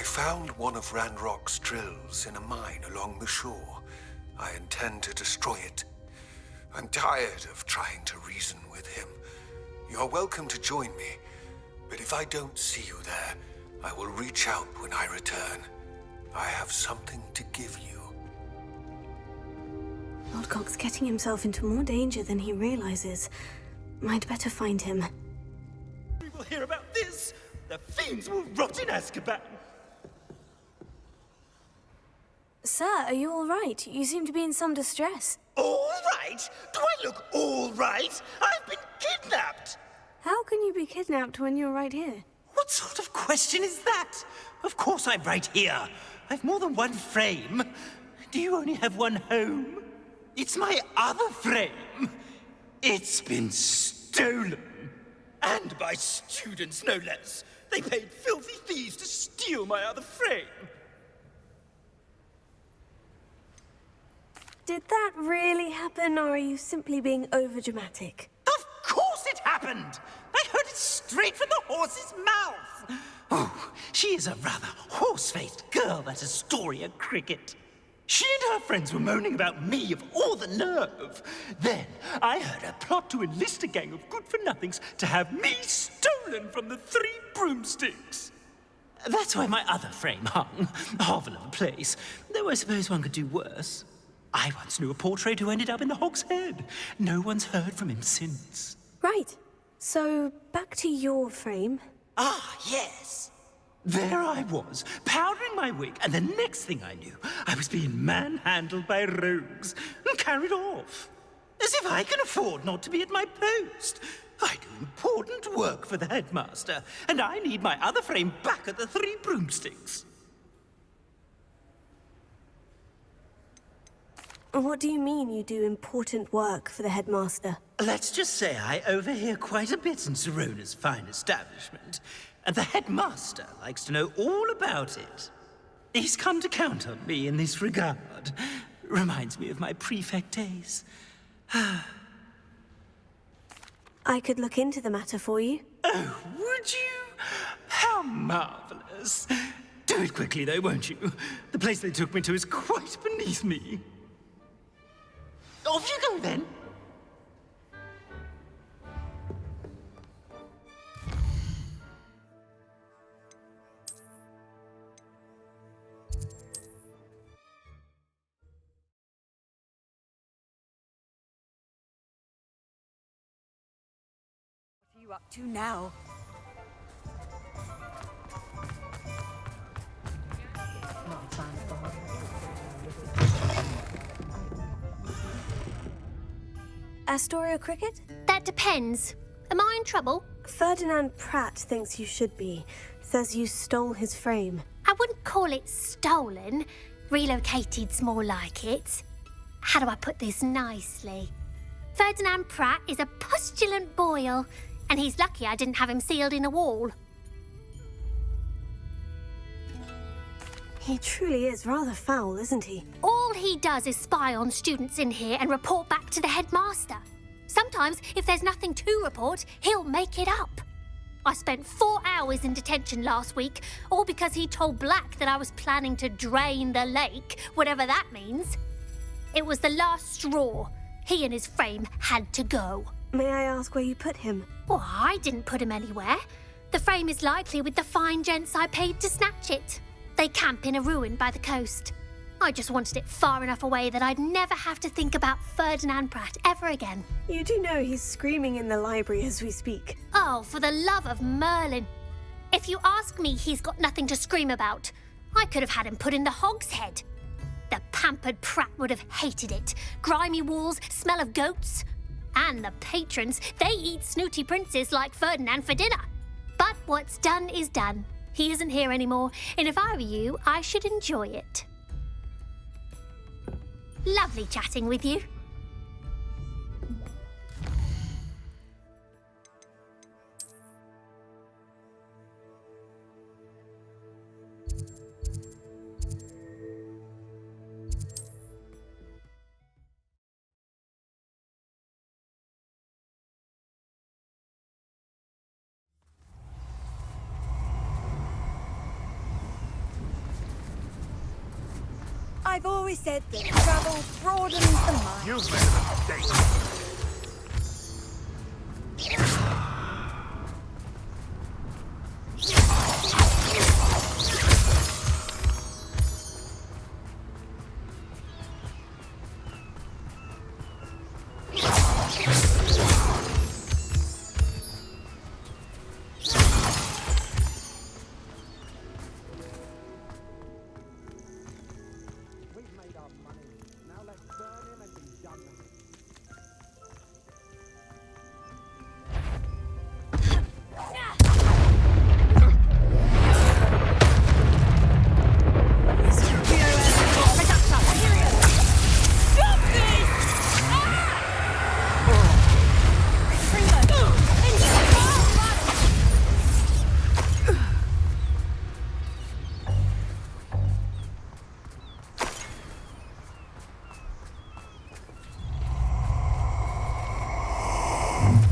I found one of Ranrock's drills in a mine along the shore. I intend to destroy it. I'm tired of trying to reason with him. You're welcome to join me, but if I don't see you there, I will reach out when I return. I have something to give you. Lodgok's getting himself into more danger than he realizes. I'd better find him. We will hear about this! The fiends will rot in Azkaban! Sir, are you all right? You seem to be in some distress. All right? Do I look all right? I've been kidnapped! How can you be kidnapped when you're right here? What sort of question is that? Of course I'm right here. I've more than one frame. Do you only have one home? It's my other frame. It's been stolen. And by students, no less. They paid filthy thieves to steal my other frame. Did that really happen, or are you simply being overdramatic? Of course it happened! I heard it straight from the horse's mouth! Oh, she is a rather horse-faced girl, that Astoria Cricket. She and her friends were moaning about me of all the nerve. Then I heard her plot to enlist a gang of good-for-nothings to have me stolen from the Three Broomsticks. That's why my other frame hung. A hovel of a place, though I suppose one could do worse. I once knew a portrait who ended up in the Hog's Head. No one's heard from him since. Right. So, back to your frame. Ah, yes. There I was, powdering my wig, and the next thing I knew, I was being manhandled by rogues and carried off. As if I can afford not to be at my post. I do important work for the headmaster, and I need my other frame back at the Three Broomsticks. What do you mean you do important work for the headmaster? Let's just say I overhear quite a bit in Sirona's fine establishment, and the headmaster likes to know all about it. He's come to count on me in this regard. Reminds me of my prefect days. I could look into the matter for you. Oh, would you? How marvelous. Do it quickly, though, won't you? The place they took me to is quite beneath me. Off you go, then. What are you up to now? Astoria Cricket? That depends. Am I in trouble? Ferdinand Pratt thinks you should be. Says you stole his frame. I wouldn't call it stolen. Relocated's more like it. How do I put this nicely? Ferdinand Pratt is a postulant boil, and he's lucky I didn't have him sealed in a wall. He truly is rather foul, isn't he? All he does is spy on students in here and report back to the headmaster. Sometimes, if there's nothing to report, he'll make it up. I spent 4 hours in detention last week, all because he told Black that I was planning to drain the lake, whatever that means. It was the last straw. He and his frame had to go. May I ask where you put him? Well, I didn't put him anywhere. The frame is likely with the fine gents I paid to snatch it. They camp in a ruin by the coast. I just wanted it far enough away that I'd never have to think about Ferdinand Pratt ever again. You do know he's screaming in the library as we speak. Oh, for the love of Merlin. If you ask me, he's got nothing to scream about. I could have had him put in the Hog's Head. The pampered Pratt would have hated it. Grimy walls, smell of goats. And the patrons, they eat snooty princes like Ferdinand for dinner. But what's done is done. He isn't here anymore, and if I were you, I should enjoy it. Lovely chatting with you. I've always said that travel broadens the mind. You've made a mistake.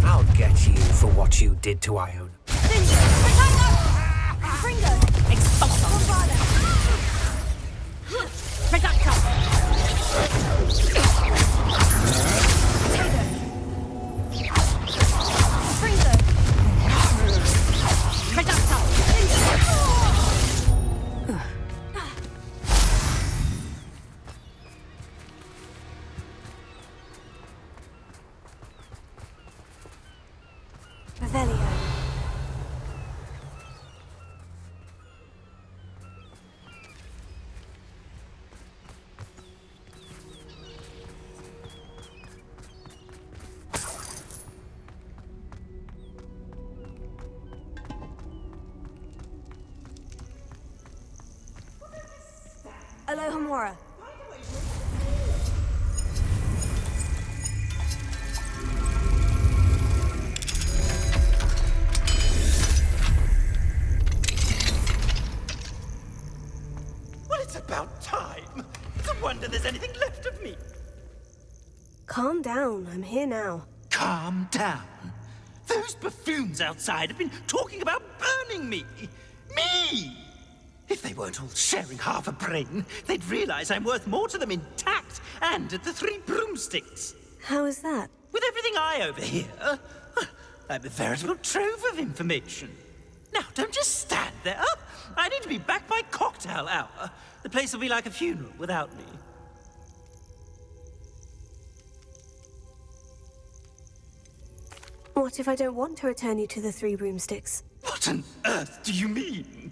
I'll get you for what you did to Iona. Revelio. Alohomora. Well, it's about time. It's a wonder there's anything left of me. Calm down, I'm here now. Calm down. Those buffoons outside have been talking about burning me. Me! If they weren't all sharing half a brain, they'd realize I'm worth more to them intact and at the Three Broomsticks. How is that? With everything I overhear, I'm a veritable trove of information. Now, don't just stand there. I need to be back by cocktail hour. The place will be like a funeral without me. What if I don't want to return you to the Three Broomsticks? What on earth do you mean?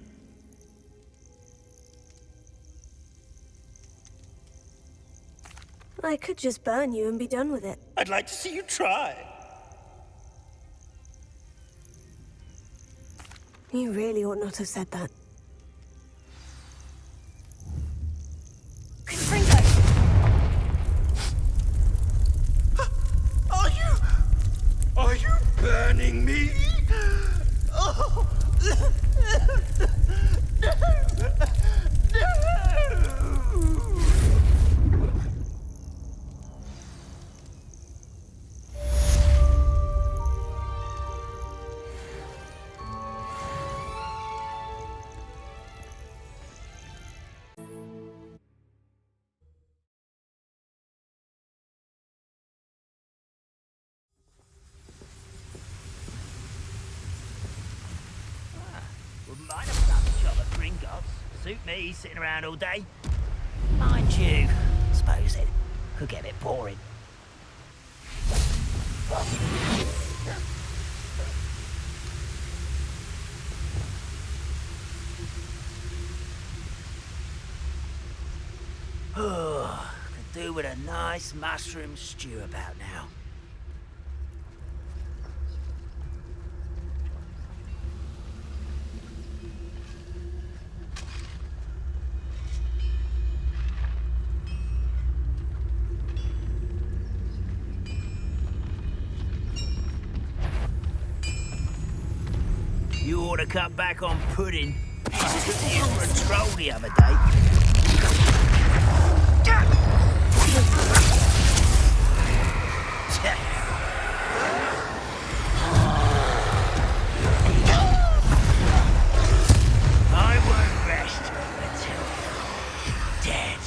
I could just burn you and be done with it. I'd like to see you try. You really ought not have said that. Are you burning me? Oh. Wouldn't mind a bloody job of Gringotts. Suit me, sitting around all day. Mind you, suppose it could get a bit boring. Oh, could do with a nice mushroom stew about now. You ought to cut back on pudding. You took you for a troll the other day. I won't rest until you're dead.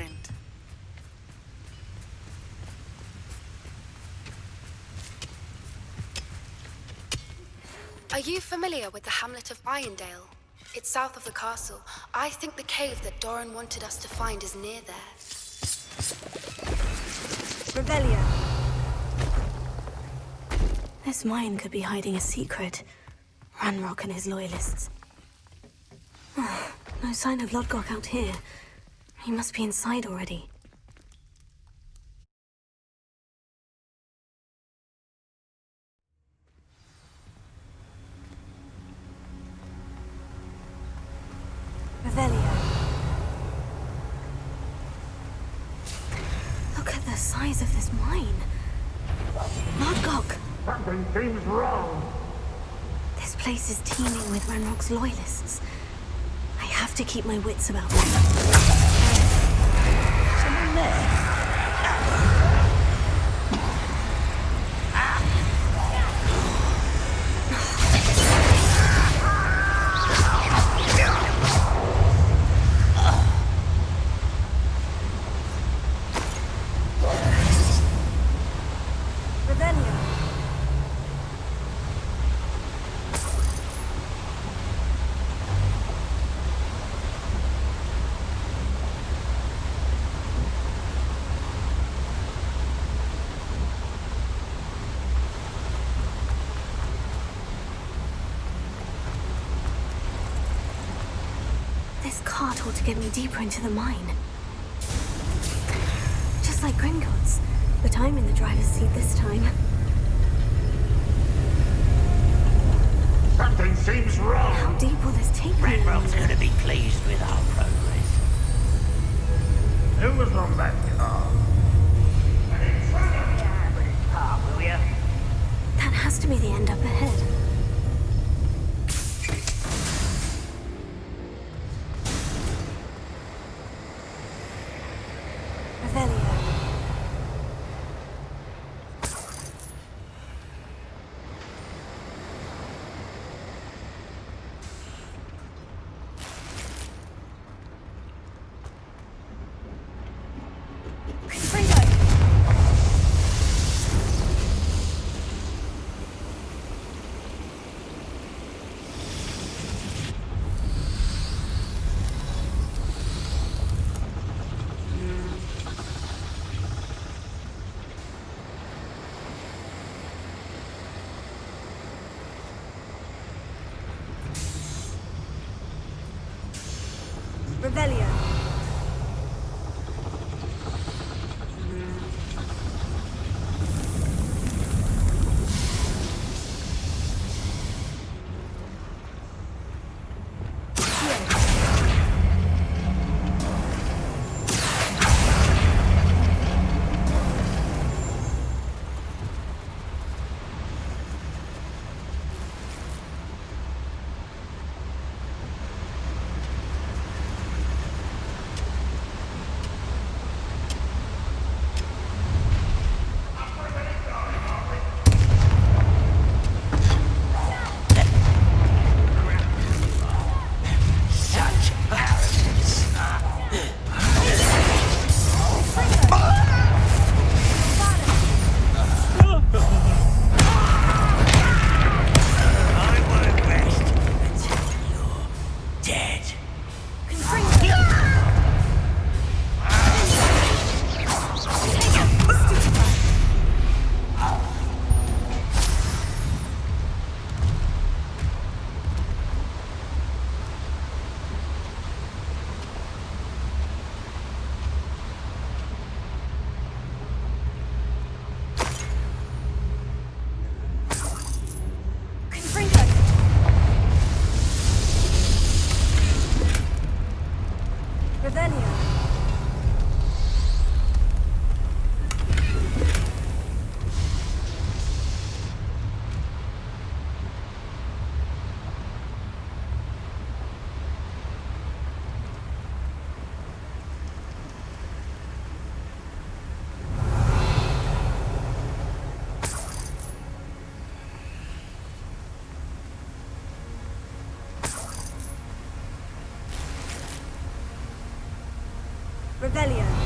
friend. Are you familiar with the hamlet of Irondale? It's south of the castle. I think the cave that Doran wanted us to find is near there. Revelio. This mine could be hiding a secret. Ranrock and his loyalists. No sign of Lodgok out here. He must be inside already. Revelio. Look at the size of this mine. Lodgok! Something seems wrong. This place is teeming with Ranrock's loyalists. I have to keep my wits about me. Someone there? This cart ought to get me deeper into the mine. Just like Gringotts, but I'm in the driver's seat this time. Something seems wrong. How deep will this take me? Ranrock's gonna be pleased with our progress. Who was on that car? Park, will ya? That has to be the end up ahead. Revelio. Revelio. Revelio.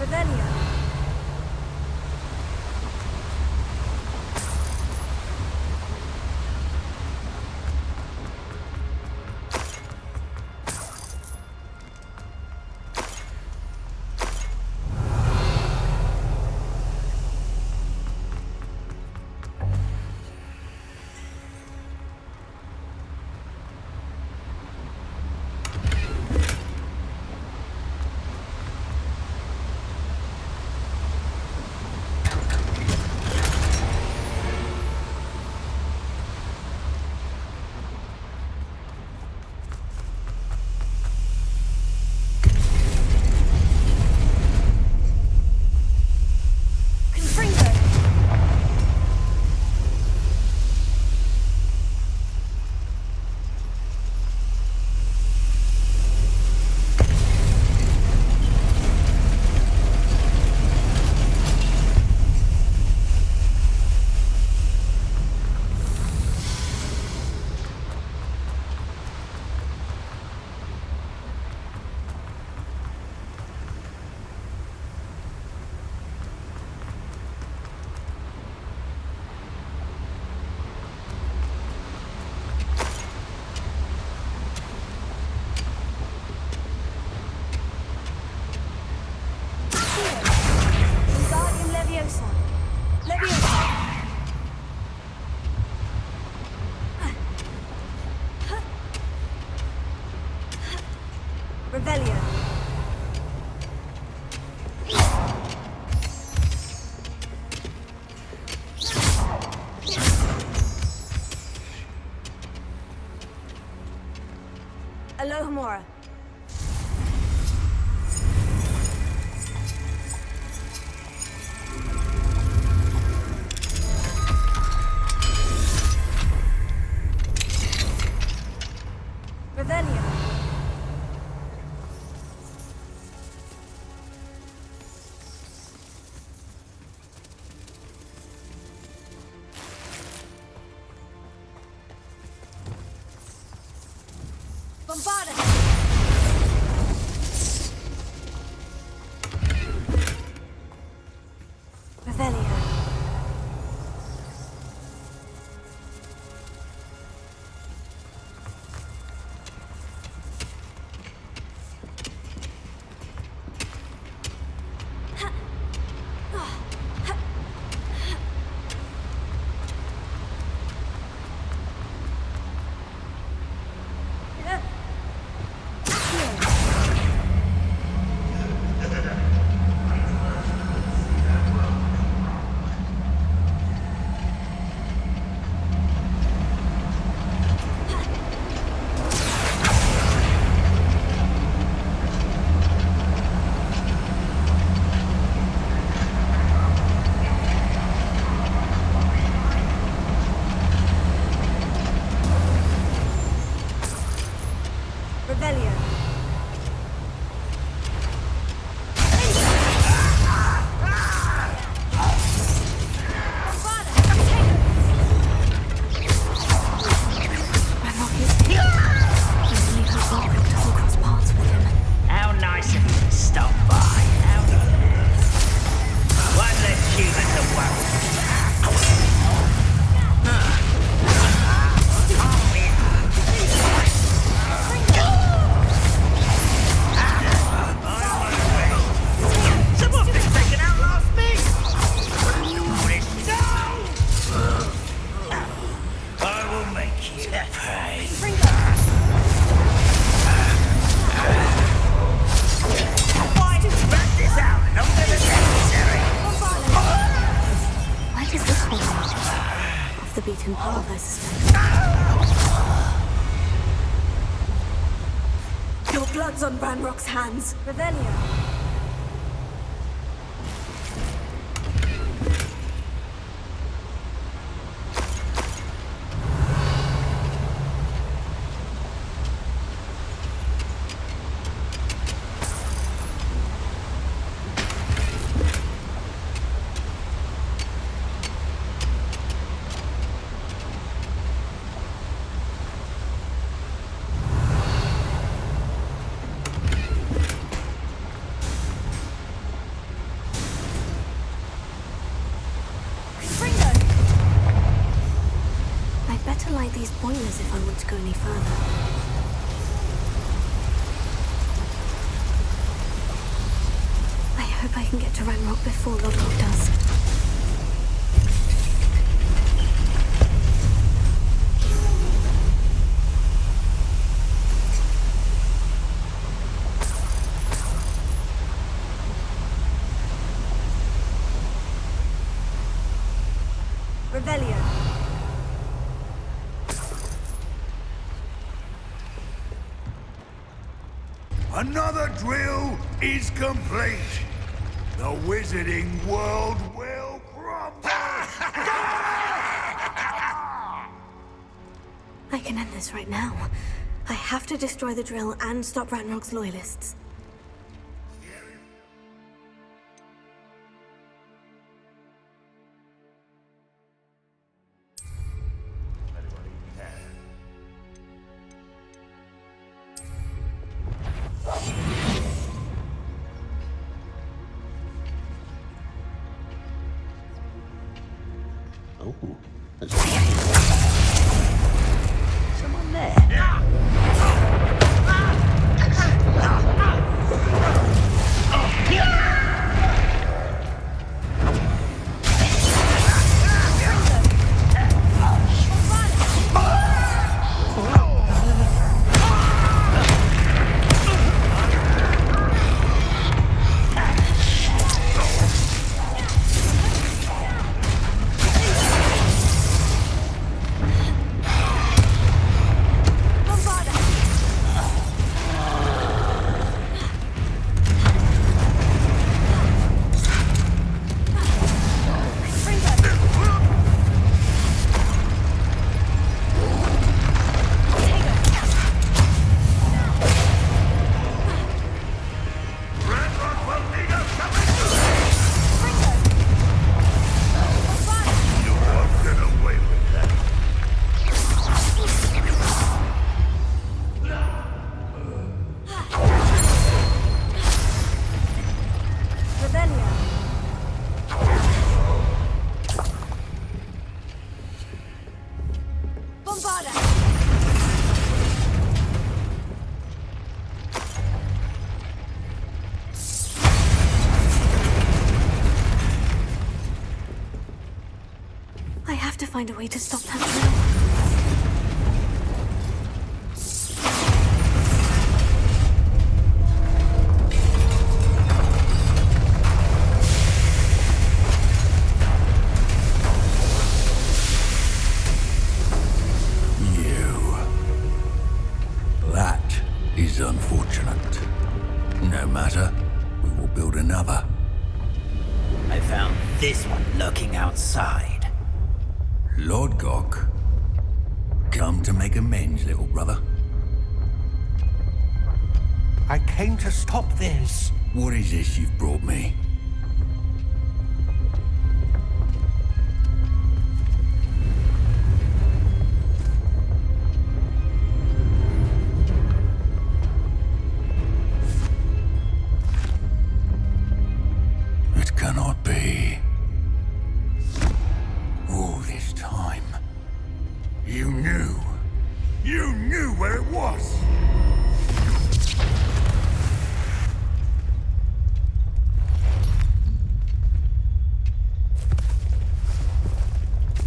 Revelio. Revelio. Alohomora. Revelio. Bombarda! Revelio. Revelio. How nice of you to stop by. How nice. One less human to worry. Someone's been taken out last minute. I will make you pay. Back this out, not that it's necessary. Why does this one off the beaten path, I suspect? Your blood's on Ranrock's hands. Revelio. want to go any further. I hope I can get to Ranrock before Lodgok does. Revelio. Another drill is complete. The wizarding world will crumble. I can end this right now. I have to destroy the drill and stop Ranrock's loyalists. Someone there. I have to find a way to stop that drill. That is unfortunate. No matter, we will build another. I found this one lurking outside. Lodgok, come to make amends, little brother. I came to stop this. What is this you've brought me? It cannot be. All this time, you knew where it was.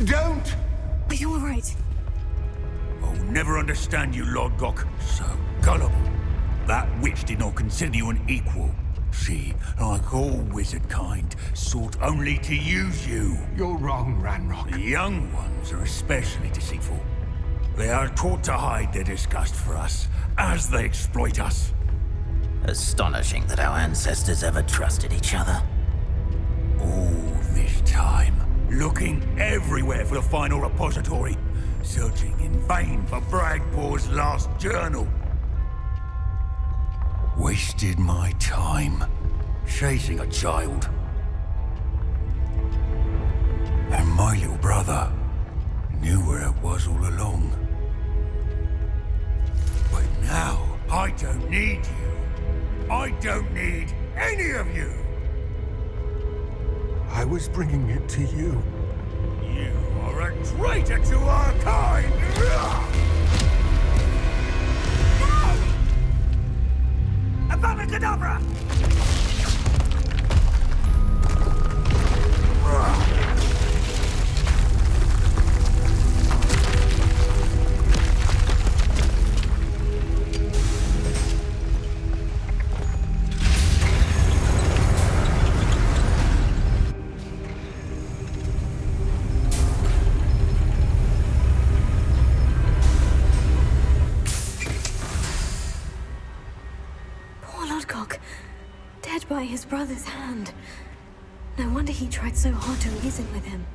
Don't! Are you alright? I'll never understand you, Lodgok. So gullible. That witch did not consider you an equal. She, like all wizard kind, sought only to use you. You're wrong, Ranrock. The young ones are especially deceitful. They are taught to hide their disgust for us, as they exploit us. Astonishing that our ancestors ever trusted each other. All this time, looking everywhere for the final repository, searching in vain for Bragpor's last journal. Wasted my time chasing a child. And my little brother knew where it was all along. But now, I don't need you. I don't need any of you. I was bringing it to you. You are a traitor to our kind! Abracadabra! Poor Lodgok, dead by his brother's hand. No wonder he tried so hard to reason with him.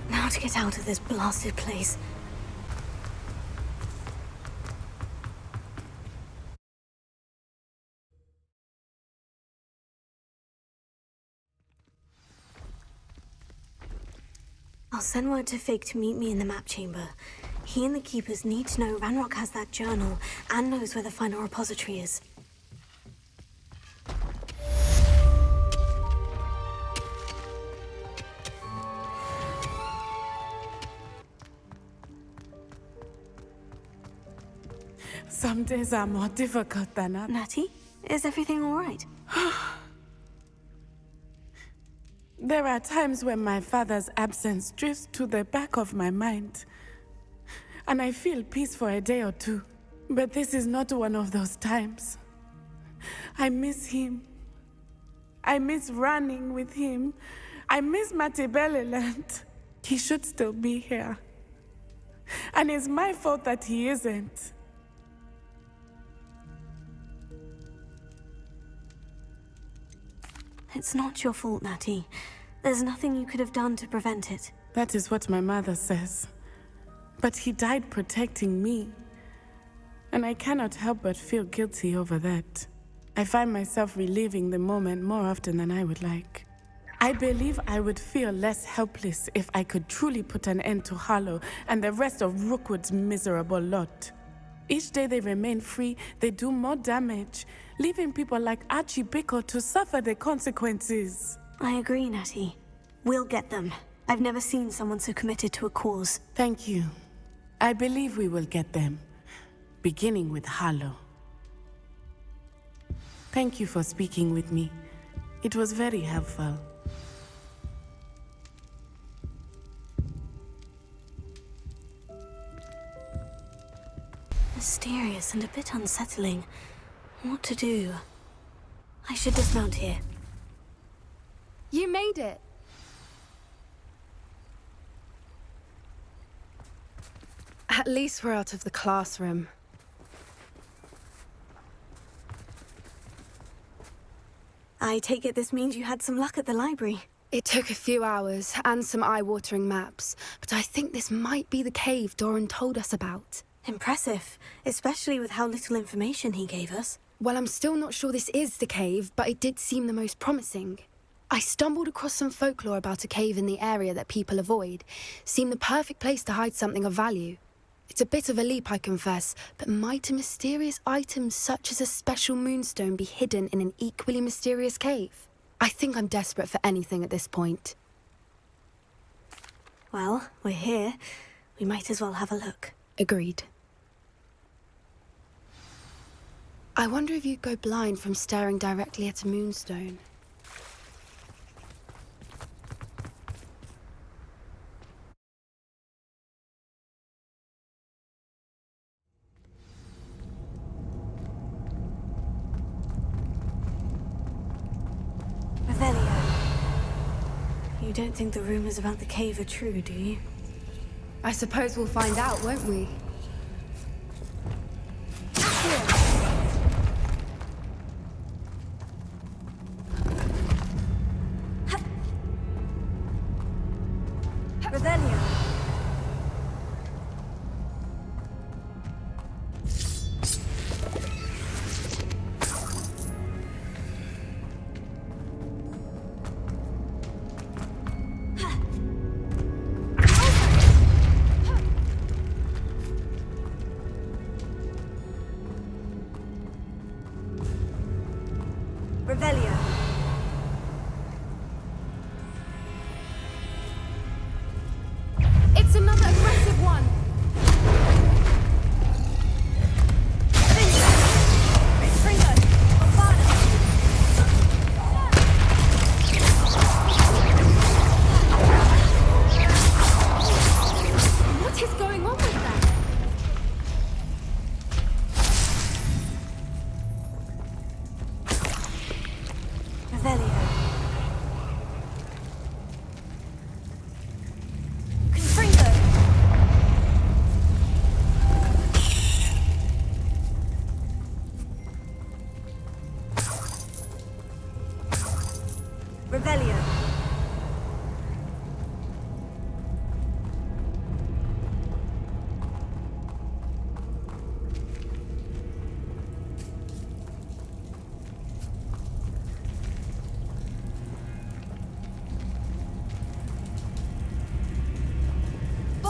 Now to get out of this blasted place. I'll send word to Fig to meet me in the map chamber. He and the keepers need to know Ranrock has that journal and knows where the final repository is. Some days are more difficult than others. Natty, is everything all right? There are times when my father's absence drifts to the back of my mind, and I feel peace for a day or two. But this is not one of those times. I miss him. I miss running with him. I miss Matibeleland. He should still be here. And it's my fault that he isn't. It's not your fault, Natty. There's nothing you could have done to prevent it. That is what my mother says. But he died protecting me. And I cannot help but feel guilty over that. I find myself reliving the moment more often than I would like. I believe I would feel less helpless if I could truly put an end to Harlow and the rest of Rookwood's miserable lot. Each day they remain free, they do more damage, leaving people like Archie Bickle to suffer the consequences. I agree, Natty. We'll get them. I've never seen someone so committed to a cause. Thank you. I believe we will get them, beginning with Harlow. Thank you for speaking with me. It was very helpful. Mysterious and a bit unsettling. What to do? I should dismount here. You made it. At least we're out of the classroom. I take it this means you had some luck at the library. It took a few hours and some eye-watering maps, but I think this might be the cave Doran told us about. Impressive, especially with how little information he gave us. Well, I'm still not sure this is the cave, but it did seem the most promising. I stumbled across some folklore about a cave in the area that people avoid. Seemed the perfect place to hide something of value. It's a bit of a leap, I confess, but might a mysterious item such as a special moonstone be hidden in an equally mysterious cave? I think I'm desperate for anything at this point. Well, we're here. We might as well have a look. Agreed. I wonder if you'd go blind from staring directly at a moonstone. Revelio. You don't think the rumors about the cave are true, do you? I suppose we'll find out, won't we? Revelio. Revelio.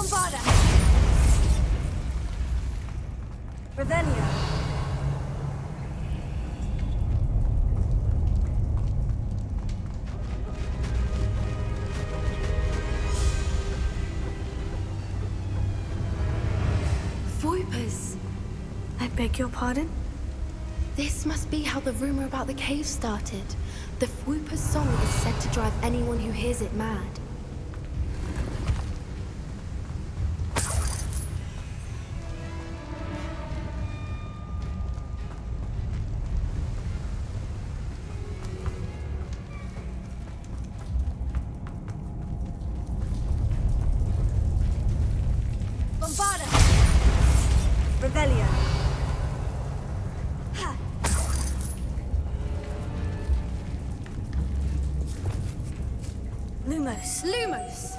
Bombarda! Revelio! Voipers! I beg your pardon? This must be how the rumor about the cave started. The Voiper's song is said to drive anyone who hears it mad. Bombarda! Revelio! Ha! Lumos. Lumos!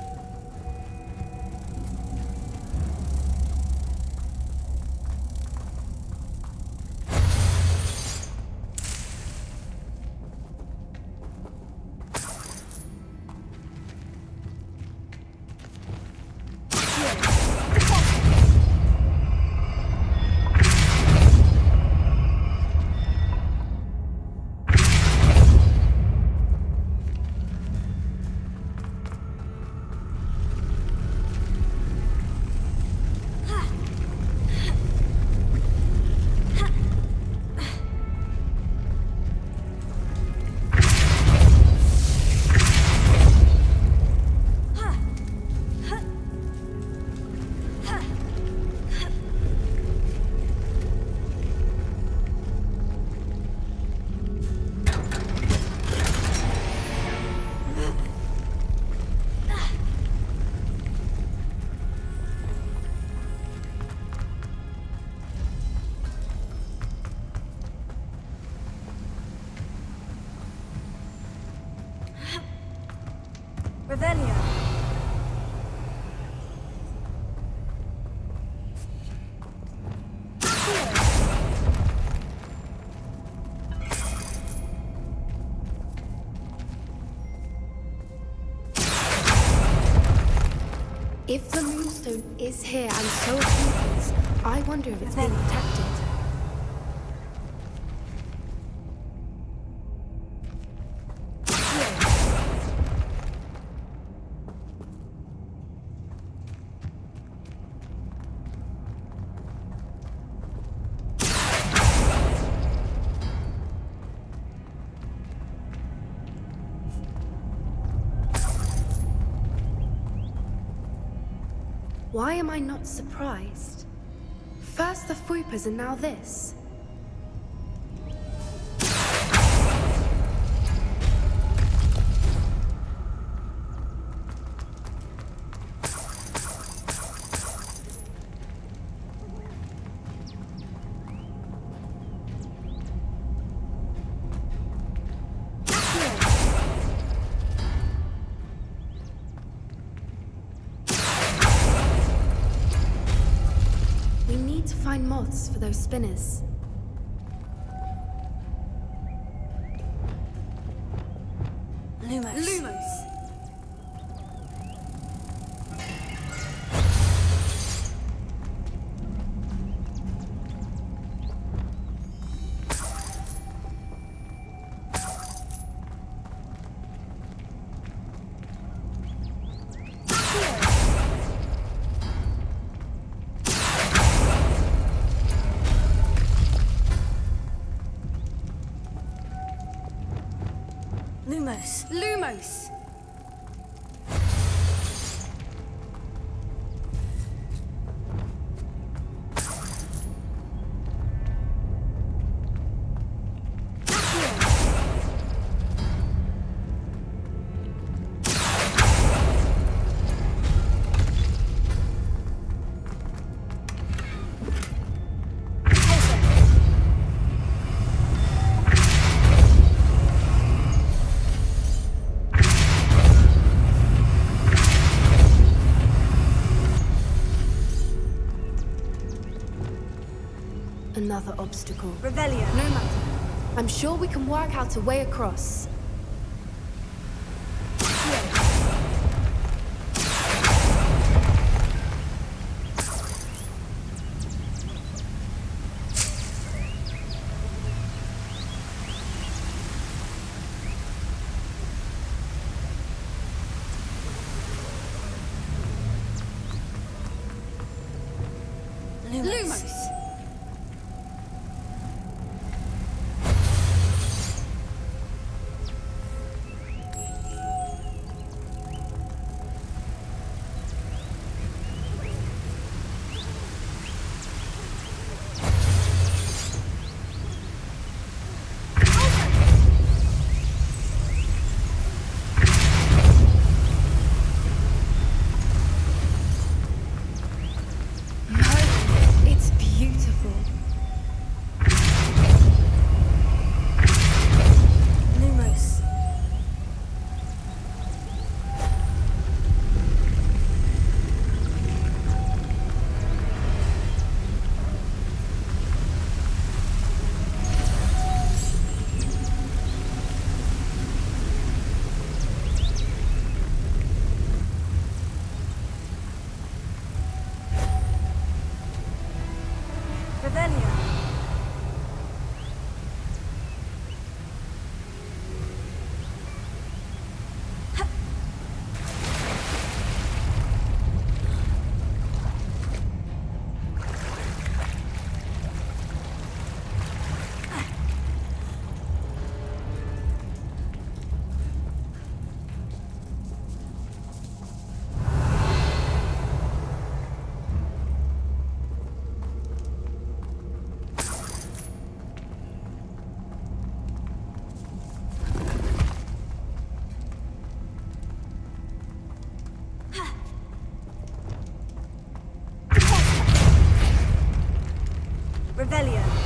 Revelio! If the moonstone is here and so are Voipers, I wonder if it's being protected. Why am I not surprised? First the Voipers and now this. We need to find moths for those spinners. Lumos. Lumos! Lumos. Lumos! Another obstacle. Revelio! No matter. I'm sure we can work out a way across. Lumos! It's beautiful. Lumos. Revelio. Revelio.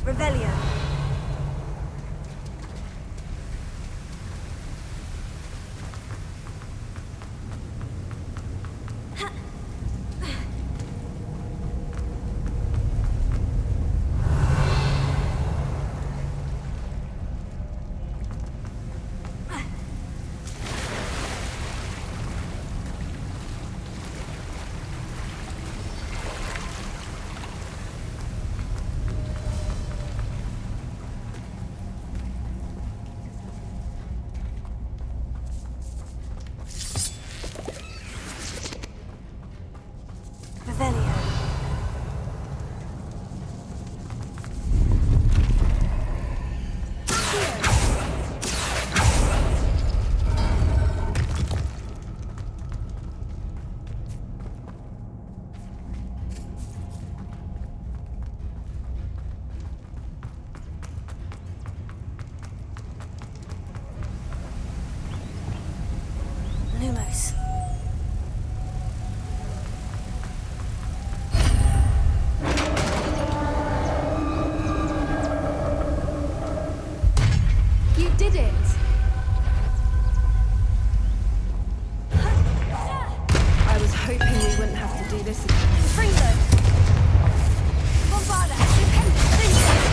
Revelio. Revelio. Lumos. You did it! I was hoping we wouldn't have to do this again. Fringo. Bombarda. Fringo.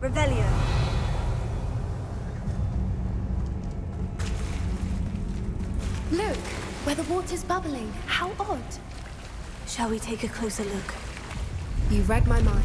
Revelio. Look, where the water's bubbling. How odd. Shall we take a closer look? You read my mind.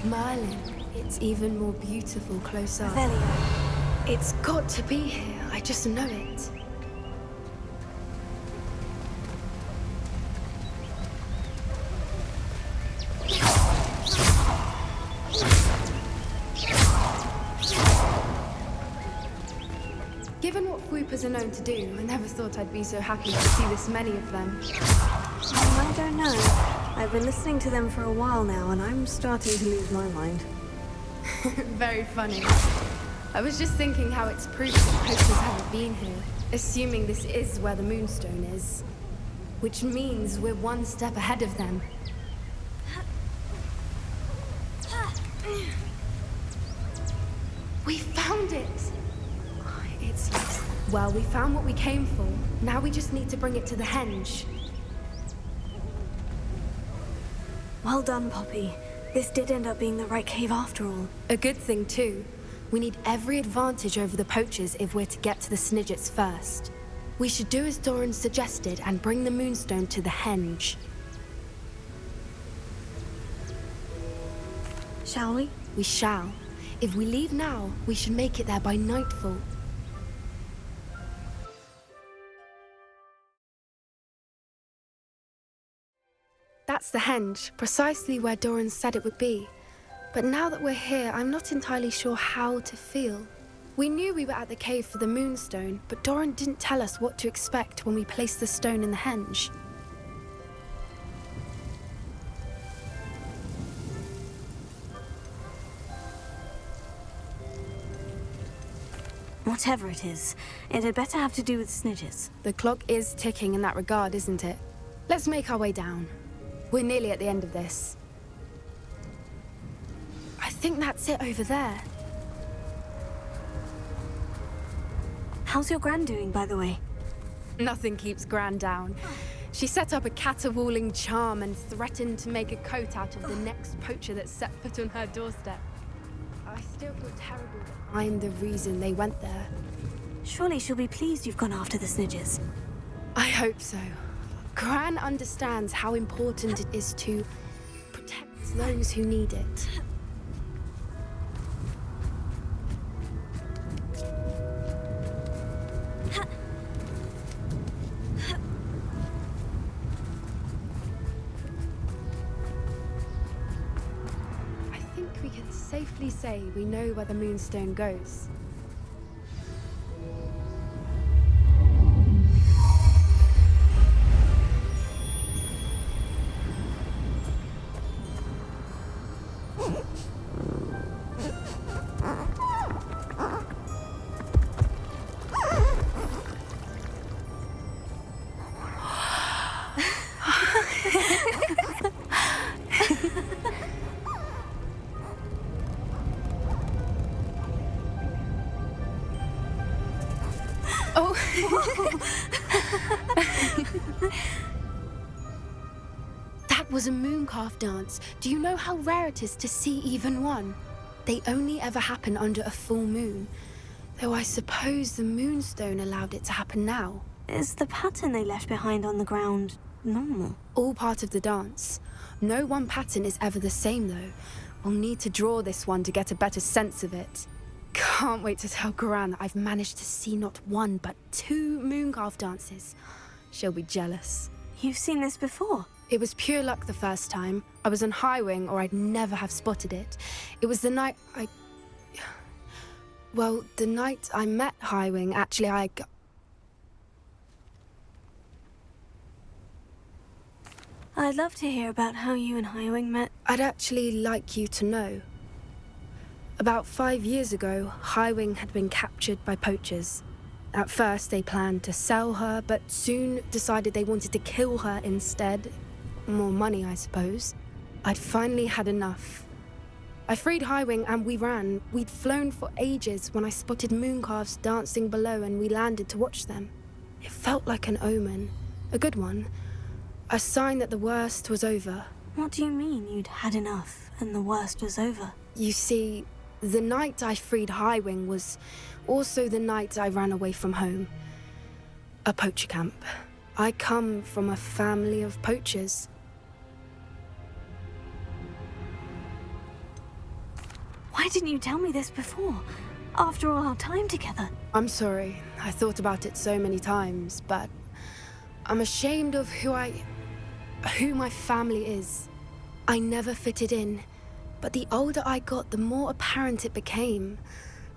Merlin, it's even more beautiful close up. Revelio. It's got to be here. I just know it. Given what Whoopers are known to do, I never thought I'd be so happy to see this many of them. I don't know. I've been listening to them for a while now, and I'm starting to lose my mind. Very funny. I was just thinking how it's proof that poachers haven't been here, assuming this is where the Moonstone is. Which means we're one step ahead of them. We found it! It's like... Well, we found what we came for. Now we just need to bring it to the henge. Well done, Poppy. This did end up being the right cave after all. A good thing, too. We need every advantage over the poachers if we're to get to the Snidgets first. We should do as Doran suggested and bring the Moonstone to the henge. Shall we? We shall. If we leave now, we should make it there by nightfall. That's the henge, precisely where Doran said it would be. But now that we're here, I'm not entirely sure how to feel. We knew we were at the cave for the Moonstone, but Doran didn't tell us what to expect when we placed the stone in the henge. Whatever it is, it had better have to do with Snidgets. The clock is ticking in that regard, isn't it? Let's make our way down. We're nearly at the end of this. I think that's it over there. How's your Gran doing, by the way? Nothing keeps Gran down. She set up a caterwauling charm and threatened to make a coat out of the next poacher that set foot on her doorstep. I still feel terrible that I'm the reason they went there. Surely she'll be pleased you've gone after the Snidgets. I hope so. Gran understands how important it is to protect those who need it. I think we can safely say we know where the Moonstone goes. That was a mooncalf dance. Do you know how rare it is to see even one? They only ever happen under a full moon. Though I suppose the Moonstone allowed it to happen now. Is the pattern they left behind on the ground normal? All part of the dance. No one pattern is ever the same, though. We'll need to draw this one to get a better sense of it. Can't wait to tell Gran that I've managed to see not one, but 2 mooncalf dances. She'll be jealous. You've seen this before? It was pure luck the first time. I was on Highwing, or I'd never have spotted it. It was the night Well, the night I met Highwing, actually, I'd love to hear about how you and Highwing met. I'd actually like you to know. About 5 years ago, Highwing had been captured by poachers. At first, they planned to sell her, but soon decided they wanted to kill her instead. More money, I suppose. I'd finally had enough. I freed Highwing and we ran. We'd flown for ages when I spotted mooncalves dancing below and we landed to watch them. It felt like an omen. A good one. A sign that the worst was over. What do you mean you'd had enough and the worst was over? You see, the night I freed Highwing was also the night I ran away from home. A poacher camp. I come from a family of poachers. Why didn't you tell me this before? After all our time together. I'm sorry. I thought about it so many times, but I'm ashamed of who my family is. I never fitted in, but the older I got, the more apparent it became.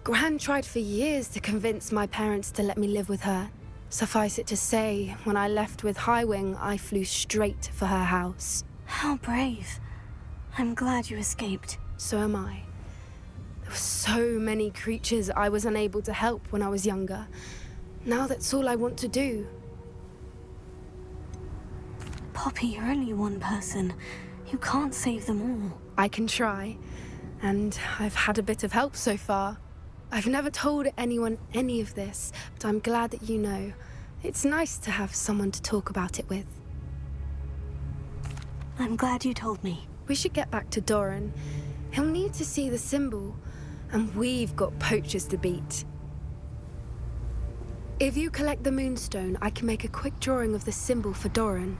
Gran tried for years to convince my parents to let me live with her. Suffice it to say, when I left with Highwing, I flew straight for her house. How brave. I'm glad you escaped. So am I. There were so many creatures I was unable to help when I was younger. Now that's all I want to do. Poppy, you're only one person. You can't save them all. I can try, and I've had a bit of help so far. I've never told anyone any of this, but I'm glad that you know. It's nice to have someone to talk about it with. I'm glad you told me. We should get back to Doran. He'll need to see the symbol, and we've got poachers to beat. If you collect the moonstone, I can make a quick drawing of the symbol for Doran.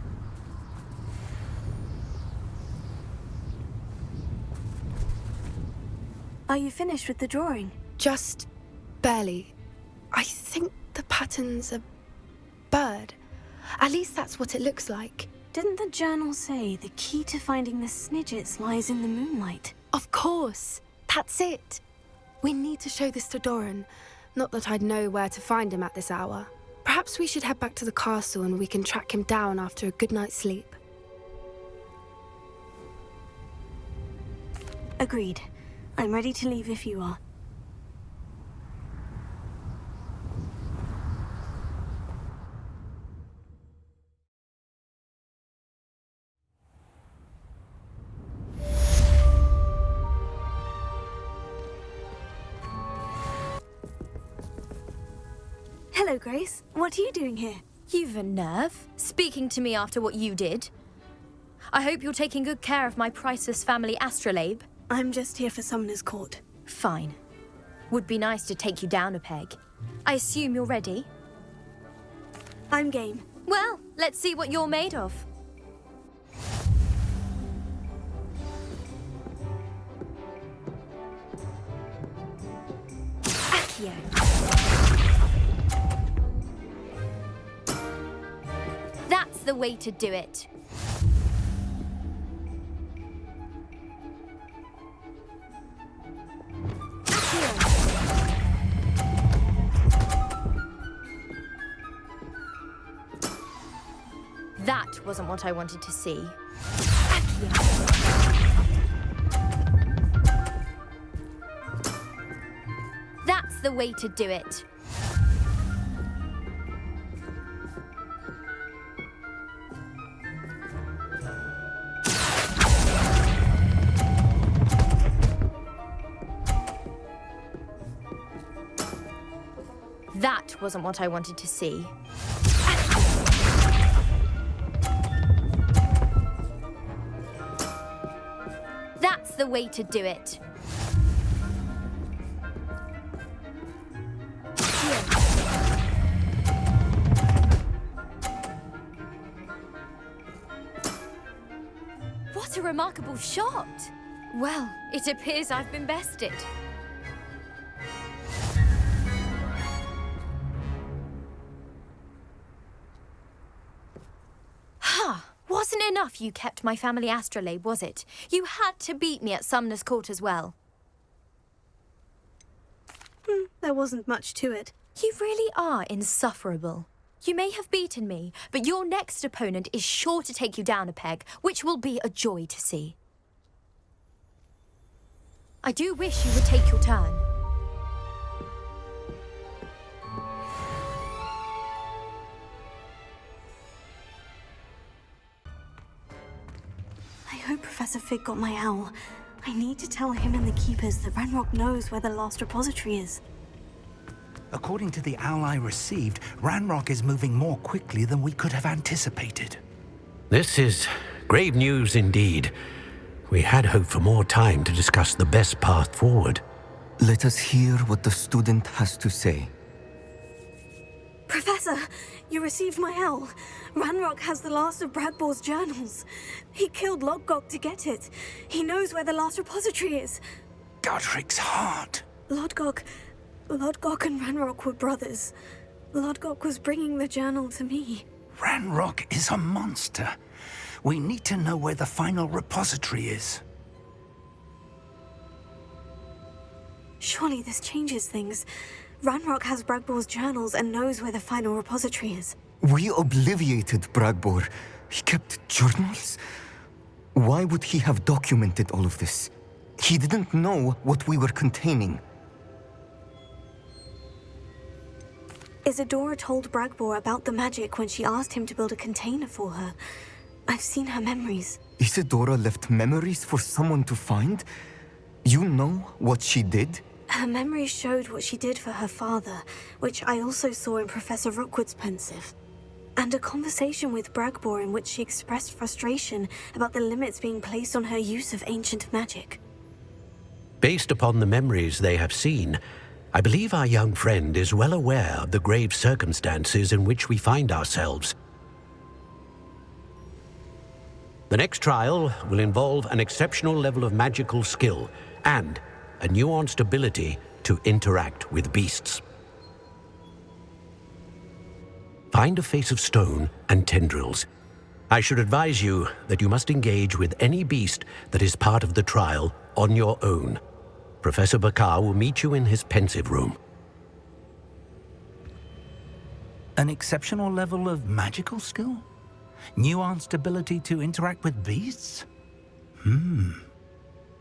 Are you finished with the drawing? Just barely. I think the pattern's a bird. At least that's what it looks like. Didn't the journal say the key to finding the Snidgets lies in the moonlight? Of course. That's it. We need to show this to Doran. Not that I'd know where to find him at this hour. Perhaps we should head back to the castle and we can track him down after a good night's sleep. Agreed. I'm ready to leave if you are. Hello, Grace. What are you doing here? You've a nerve, speaking to me after what you did. I hope you're taking good care of my priceless family astrolabe. I'm just here for Summoner's Court. Fine. Would be nice to take you down a peg. I assume you're ready? I'm game. Well, let's see what you're made of. Accio. That's the way to do it. That wasn't what I wanted to see. That's the way to do it. That wasn't what I wanted to see. That's the way to do it. What a remarkable shot! Well, it appears I've been bested. Wasn't enough you kept my family astrolabe, was it? You had to beat me at Summoner's Court as well. There wasn't much to it. You really are insufferable. You may have beaten me, but your next opponent is sure to take you down a peg, which will be a joy to see. I do wish you would take your turn. I hope Professor Fig got my owl. I need to tell him and the Keepers that Ranrock knows where the last repository is. According to the owl I received, Ranrock is moving more quickly than we could have anticipated. This is grave news indeed. We had hoped for more time to discuss the best path forward. Let us hear what the student has to say. Professor, you received my owl. Ranrock has the last of Bradbor's journals. He killed Lodgok to get it. He knows where the last repository is. Godric's heart. Lodgok and Ranrock were brothers. Lodgok was bringing the journal to me. Ranrock is a monster. We need to know where the final repository is. Surely this changes things. Ranrock has Bradbor's journals and knows where the final repository is. We obliviated Bradbor. He kept journals? Why would he have documented all of this? He didn't know what we were containing. Isadora told Bradbor about the magic when she asked him to build a container for her. I've seen her memories. Isadora left memories for someone to find? You know what she did? Her memories showed what she did for her father, which I also saw in Professor Rookwood's pensive. And a conversation with Bradbor in which she expressed frustration about the limits being placed on her use of ancient magic. Based upon the memories they have seen, I believe our young friend is well aware of the grave circumstances in which we find ourselves. The next trial will involve an exceptional level of magical skill and a nuanced ability to interact with beasts. Find a face of stone and tendrils. I should advise you that you must engage with any beast that is part of the trial on your own. Professor Bakar will meet you in his pensive room. An exceptional level of magical skill? Nuanced ability to interact with beasts?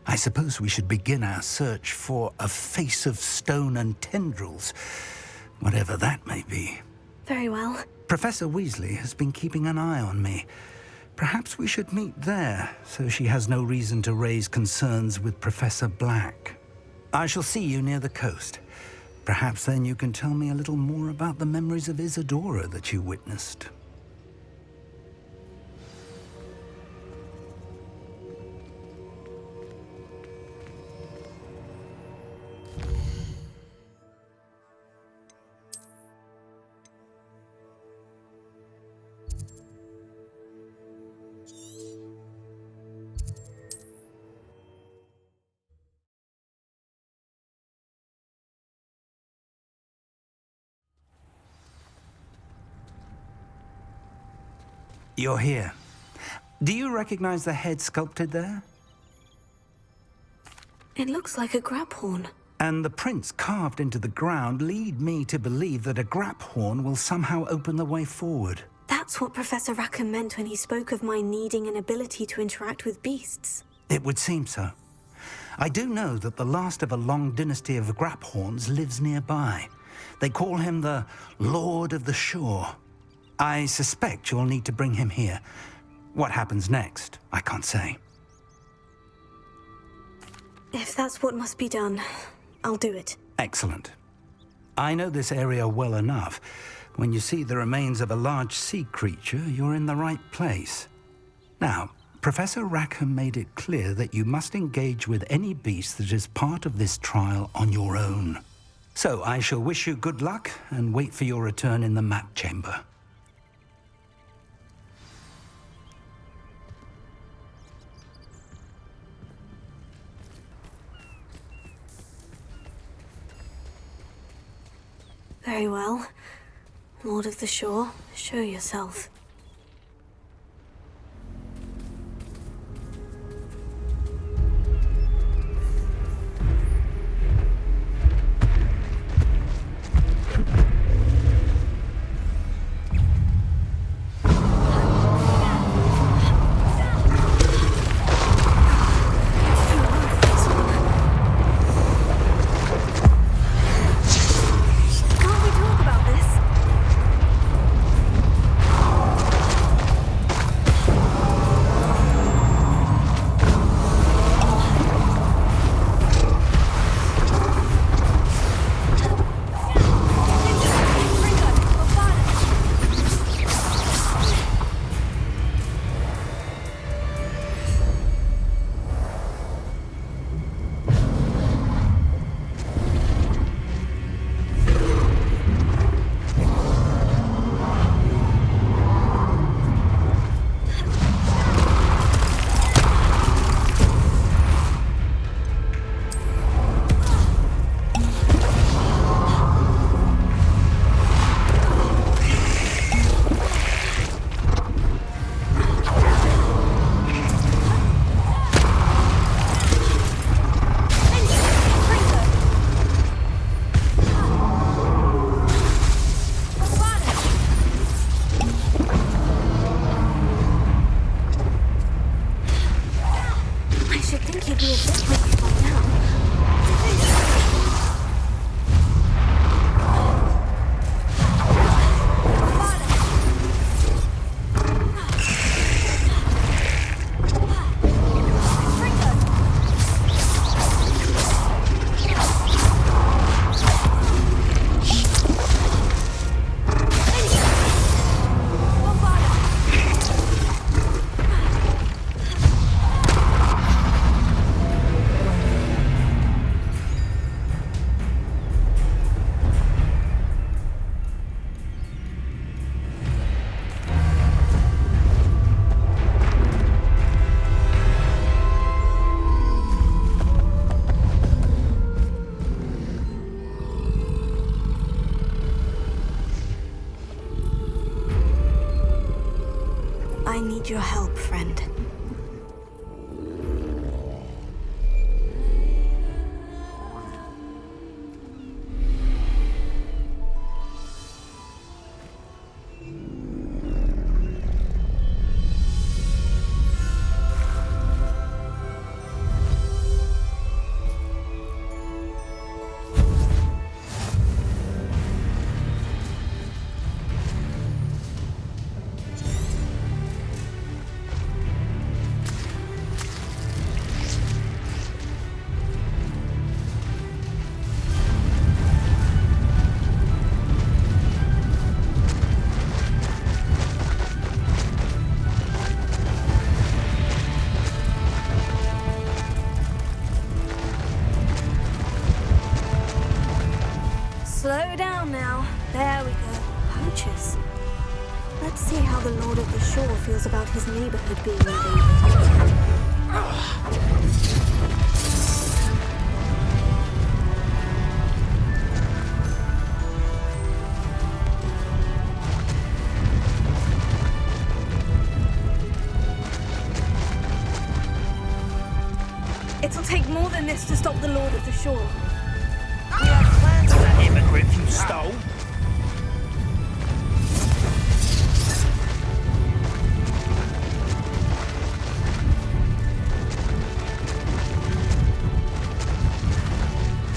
I suppose we should begin our search for a face of stone and tendrils, whatever that may be. Very well. Professor Weasley has been keeping an eye on me. Perhaps we should meet there, so she has no reason to raise concerns with Professor Black. I shall see you near the coast. Perhaps then you can tell me a little more about the memories of Isadora that you witnessed. You're here. Do you recognize the head sculpted there? It looks like a grab horn. And the prints carved into the ground lead me to believe that a grap horn will somehow open the way forward. That's what Professor Rackham meant when he spoke of my needing an ability to interact with beasts. It would seem so. I do know that the last of a long dynasty of grap horns lives nearby. They call him the Lord of the Shore. I suspect you'll need to bring him here. What happens next, I can't say. If that's what must be done, I'll do it. Excellent. I know this area well enough. When you see the remains of a large sea creature, you're in the right place. Now, Professor Rackham made it clear that you must engage with any beast that is part of this trial on your own. So I shall wish you good luck and wait for your return in the map chamber. Very well. Lord of the Shore, show yourself. should be a bit ready by now. I need your help, friend. Slow down now. There we go. Poachers. Let's see how the Lord of the Shore feels about his neighborhood being invaded. It'll take more than this to stop the Lord of the Shore. We had plans for that immigrant you stole.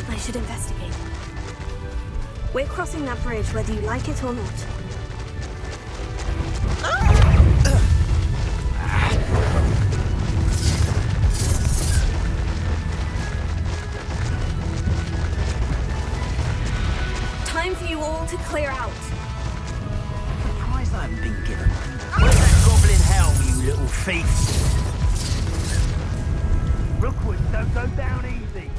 I should investigate. We're crossing that bridge whether you like it or not. Time for you all to clear out. Surprised I haven't been given. Where's that goblin hell, you little thief? Rookwood, don't go down easy.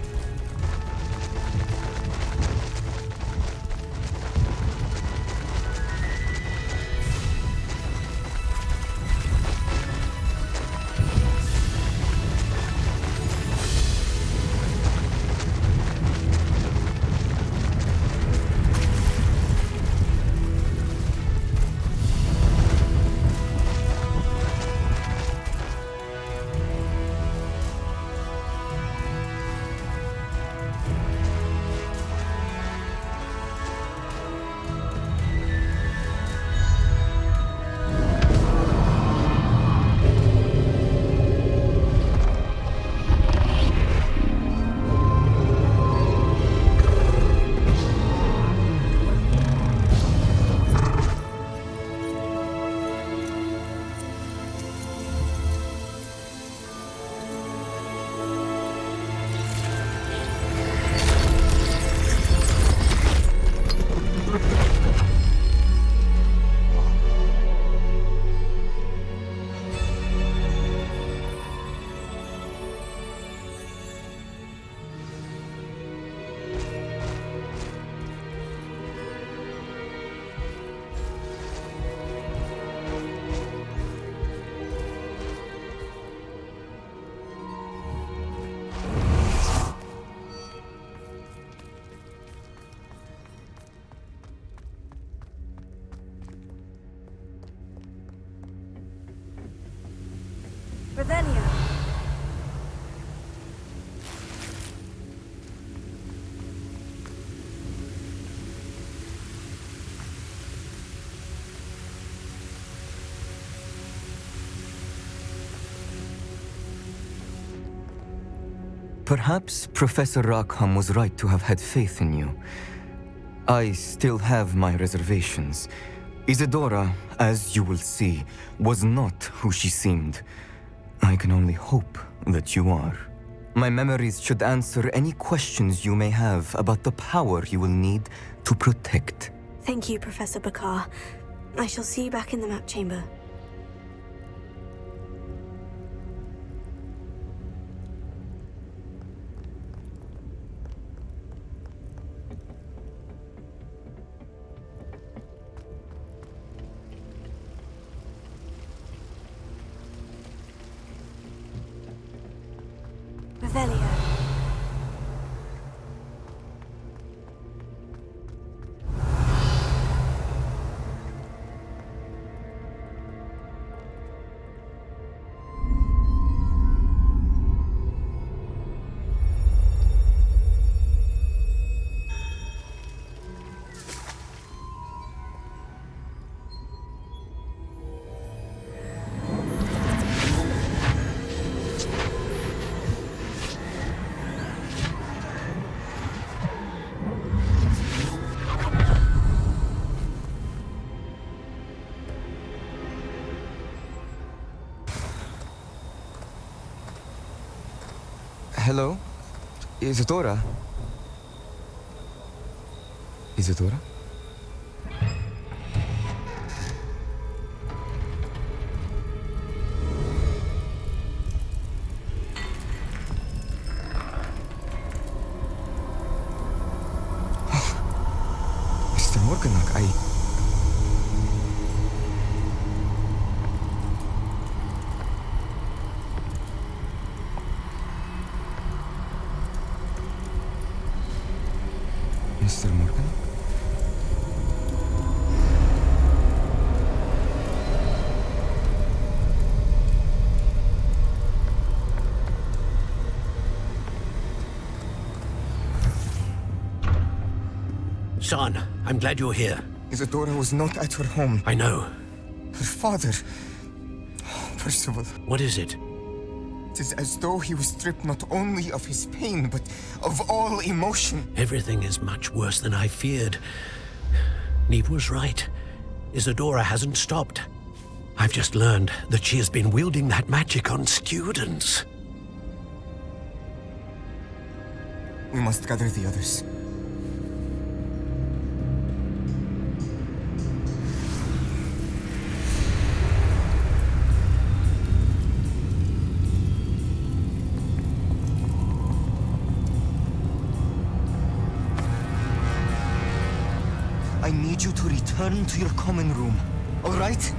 Revelio. Perhaps Professor Rackham was right to have had faith in you. I still have my reservations. Isadora, as you will see, was not who she seemed. I can only hope that you are. My memories should answer any questions you may have about the power you will need to protect. Thank you, Professor Bakar. I shall see you back in the map chamber. Revelio. Hello? Isadora? Isadora? Mr. Morganach, Mr. Morgan? Son, I'm glad you're here. Isadora was not at her home. I know. Her father... Percival. What is it? It is as though he was stripped not only of his pain, but of all emotion. Everything is much worse than I feared. Neve was right. Isadora hasn't stopped. I've just learned that she has been wielding that magic on students. We must gather the others. I need you to return to your common room, all right?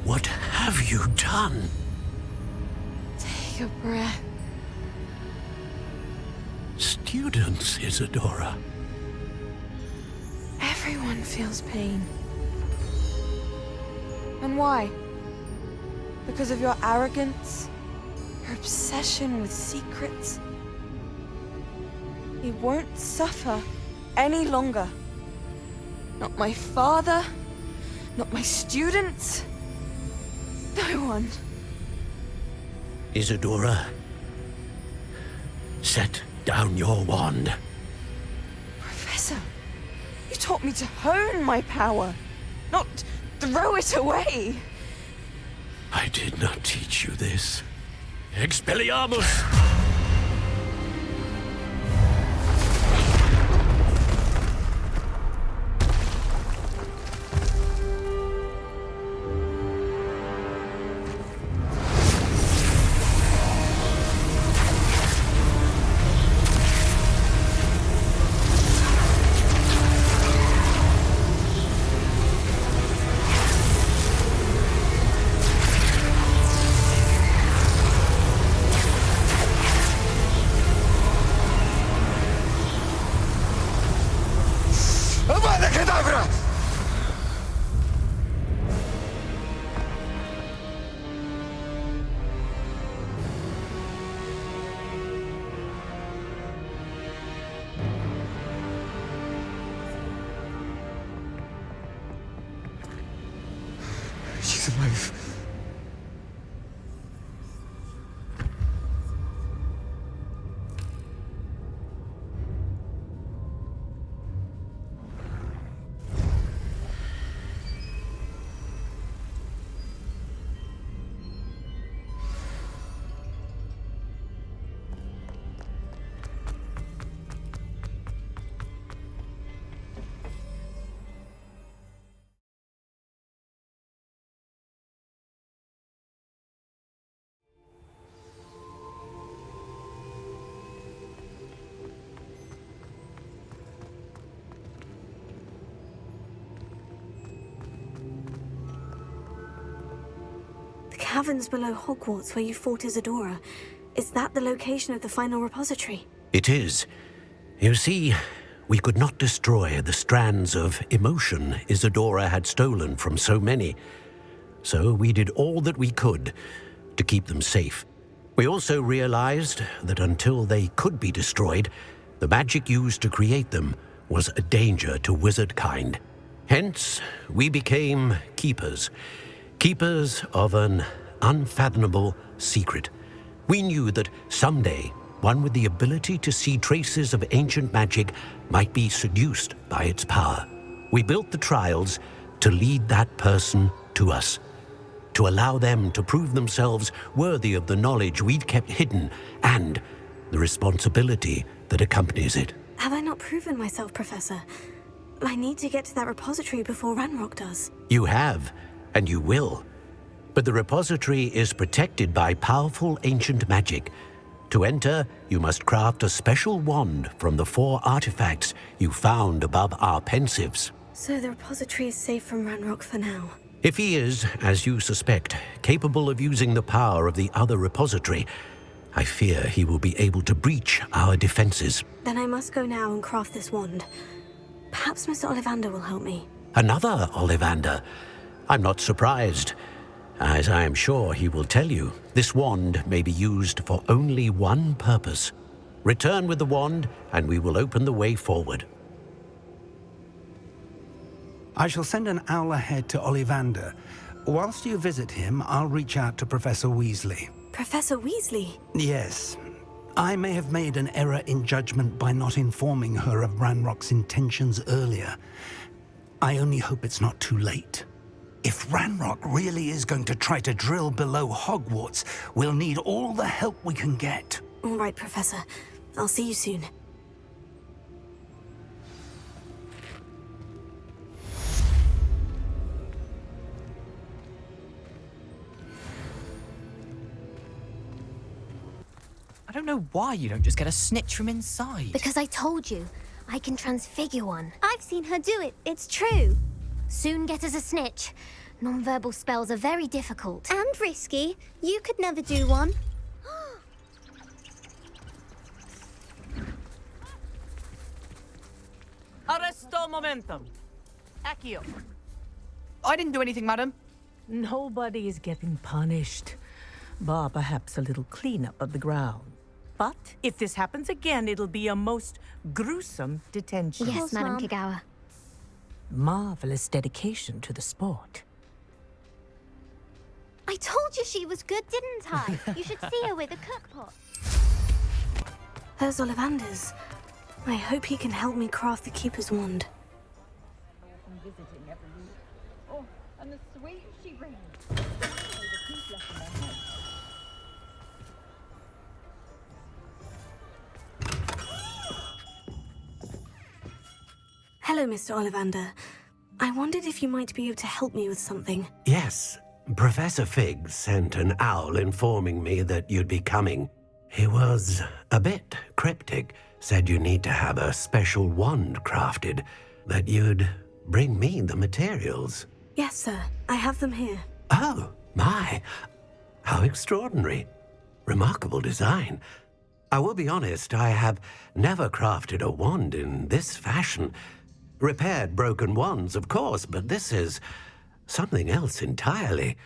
What have you done? Take a breath. Students, Isadora. Everyone feels pain. And why? Because of your arrogance? Your obsession with secrets? He won't suffer any longer. Not my father, not my students, no one. Isadora, set down your wand. Professor, you taught me to hone my power, not throw it away. I did not teach you this. Expelliarmus! is alive. The caverns below Hogwarts where you fought Isadora. Is that the location of the final repository? It is. You see, we could not destroy the strands of emotion Isadora had stolen from so many. So we did all that we could to keep them safe. We also realized that until they could be destroyed, the magic used to create them was a danger to wizard kind. Hence, we became keepers. Keepers of an unfathomable secret. We knew that someday, one with the ability to see traces of ancient magic might be seduced by its power. We built the trials to lead that person to us, to allow them to prove themselves worthy of the knowledge we'd kept hidden and the responsibility that accompanies it. Have I not proven myself, Professor? I need to get to that repository before Ranrock does. You have, and you will. But the repository is protected by powerful ancient magic. To enter, you must craft a special wand from the 4 artifacts you found above our pensives. So the repository is safe from Ranrock for now. If he is, as you suspect, capable of using the power of the other repository, I fear he will be able to breach our defenses. Then I must go now and craft this wand. Perhaps Mr. Ollivander will help me. Another Ollivander? I'm not surprised. As I am sure he will tell you, this wand may be used for only one purpose. Return with the wand, and we will open the way forward. I shall send an owl ahead to Ollivander. Whilst you visit him, I'll reach out to Professor Weasley. Professor Weasley? Yes. I may have made an error in judgment by not informing her of Ranrock's intentions earlier. I only hope it's not too late. If Ranrock really is going to try to drill below Hogwarts, we'll need all the help we can get. All right, Professor. I'll see you soon. I don't know why you don't just get a snitch from inside. Because I told you, I can transfigure one. I've seen her do it, it's true. Soon get us a snitch. Non-verbal spells are very difficult. And risky. You could never do one. Arresto momentum. Accio. I didn't do anything, madam. Nobody is getting punished. Bar perhaps a little cleanup of the ground. But if this happens again, it'll be a most gruesome detention. Yes, Madam Kagawa. Marvelous dedication to the sport. I told you she was good, didn't I? You should see her with a cookpot. There's Ollivander's. I hope he can help me craft the Keeper's wand. Visiting every week. Oh, and the sweet she brings. Hello, Mr. Ollivander. I wondered if you might be able to help me with something. Yes, Professor Fig sent an owl informing me that you'd be coming. He was a bit cryptic, said you need to have a special wand crafted, that you'd bring me the materials. Yes, sir. I have them here. Oh, my. How extraordinary. Remarkable design. I will be honest, I have never crafted a wand in this fashion. Repaired broken wands, of course, but this is something else entirely.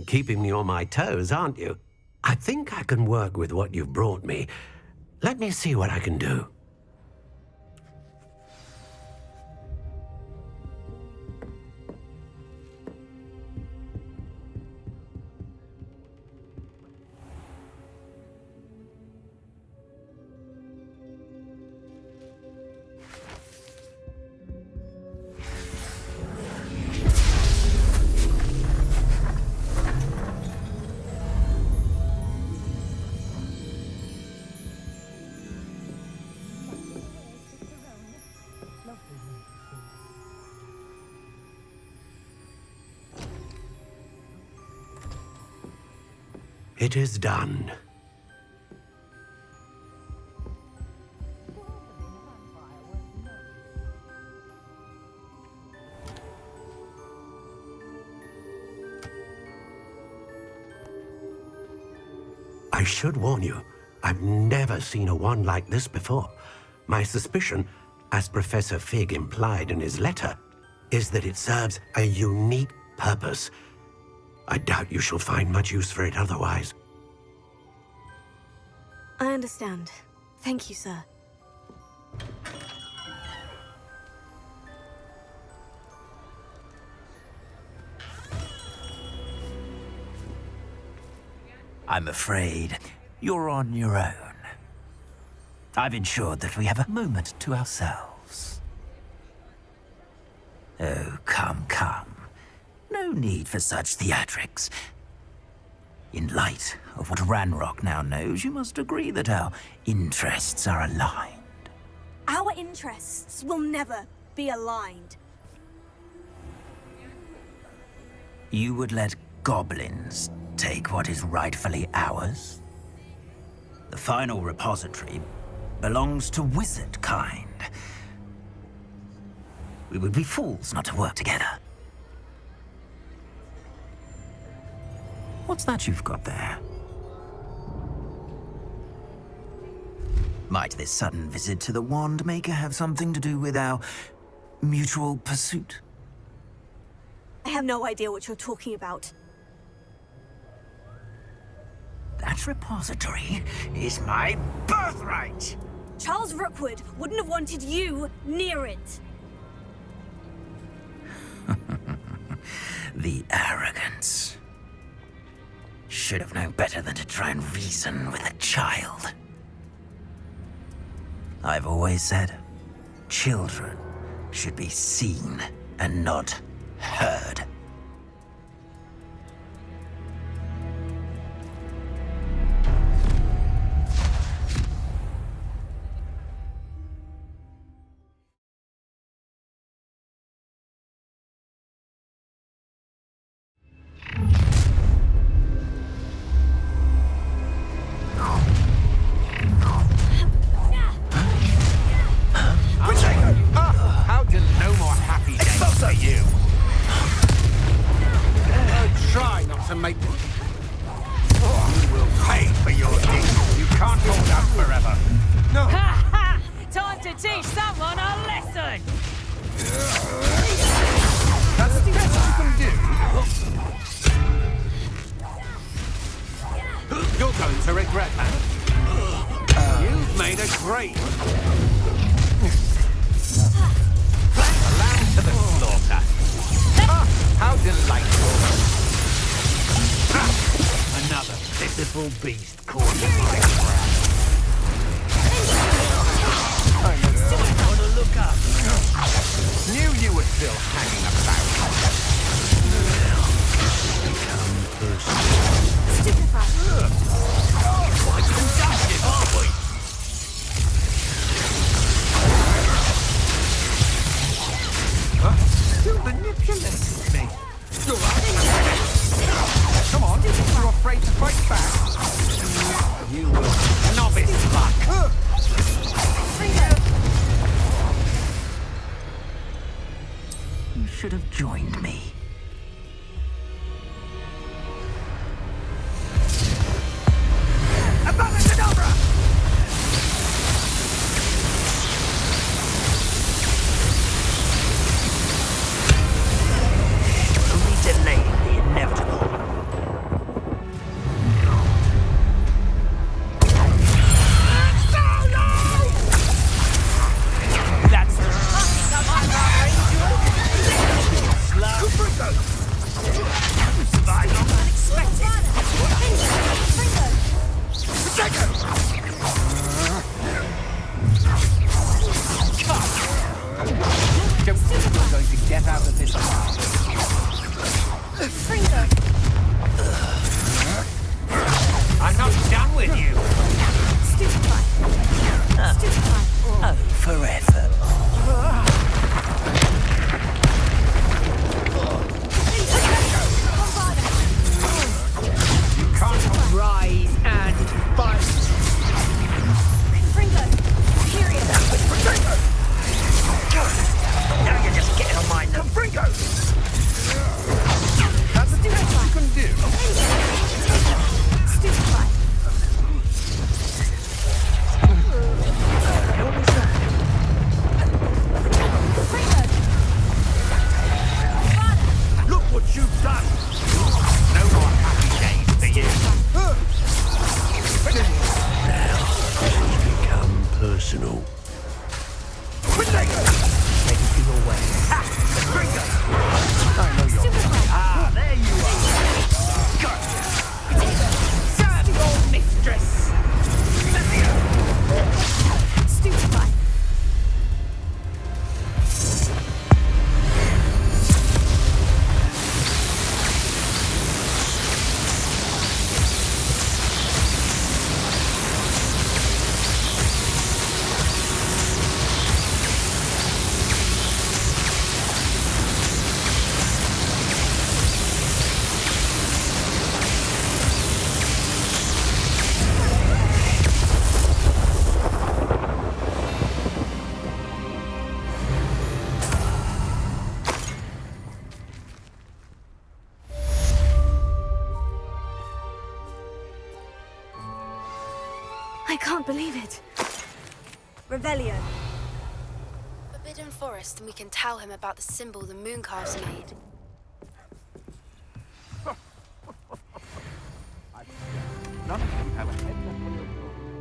Keeping me on my toes, aren't you? I think I can work with what you've brought me. Let me see what I can do. It is done. I should warn you, I've never seen a wand like this before. My suspicion, as Professor Fig implied in his letter, is that it serves a unique purpose. I doubt you shall find much use for it otherwise. I understand. Thank you, sir. I'm afraid you're on your own. I've ensured that we have a moment to ourselves. Oh, come, come. No need for such theatrics. In light of what Ranrock now knows, you must agree that our interests are aligned. Our interests will never be aligned. You would let goblins take what is rightfully ours? The final repository belongs to wizard kind. We would be fools not to work together. What's that you've got there? Might this sudden visit to the Wand Maker have something to do with our mutual pursuit? I have no idea what you're talking about. That repository is my birthright! Charles Rookwood wouldn't have wanted you near it. The arrogance. Should have known better than to try and reason with a child. I've always said, children should be seen and not heard. How did no more happy days for you? Try not to make me. You will pay for your deeds. You can't hold out forever. No. Ha ha! Time to teach someone a lesson! That's the best you can do. You're going to regret that. You've made a great. A lamb to the slaughter. How delightful. Another pitiful beast caught in my trap. I want to look up. Knew you were still hanging about. Quite conductive, aren't we? You manipulated me. Come on, you're afraid to fight back? You novice luck. You should have joined me. Only delaying the inevitable. That's you survived longer than expected. Don't think you're going to get out of this alive. I'm not done with you. Oh, forever. You can't ride. I can't believe it. Revelio. Forbidden Forest, and we can tell him about the symbol the Mooncalves made. None of you have a head left on your shoulders.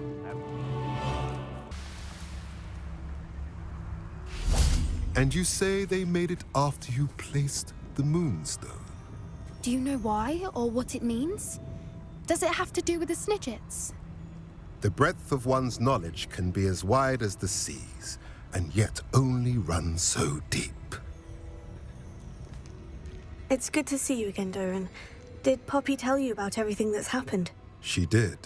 And you say they made it after you placed the Moonstone? Do you know why, or what it means? Does it have to do with the Snidgets? The breadth of one's knowledge can be as wide as the seas, and yet only run so deep. It's good to see you again, Doran. Did Poppy tell you about everything that's happened? She did,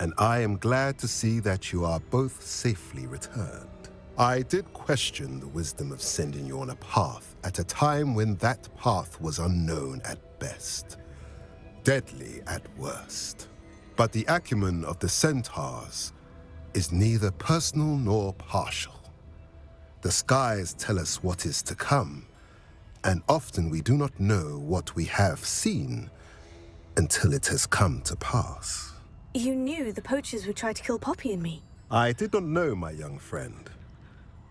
and I am glad to see that you are both safely returned. I did question the wisdom of sending you on a path at a time when that path was unknown at best, deadly at worst. But the acumen of the Centaurs is neither personal nor partial. The skies tell us what is to come, and often we do not know what we have seen until it has come to pass. You knew the poachers would try to kill Poppy and me. I did not know, my young friend,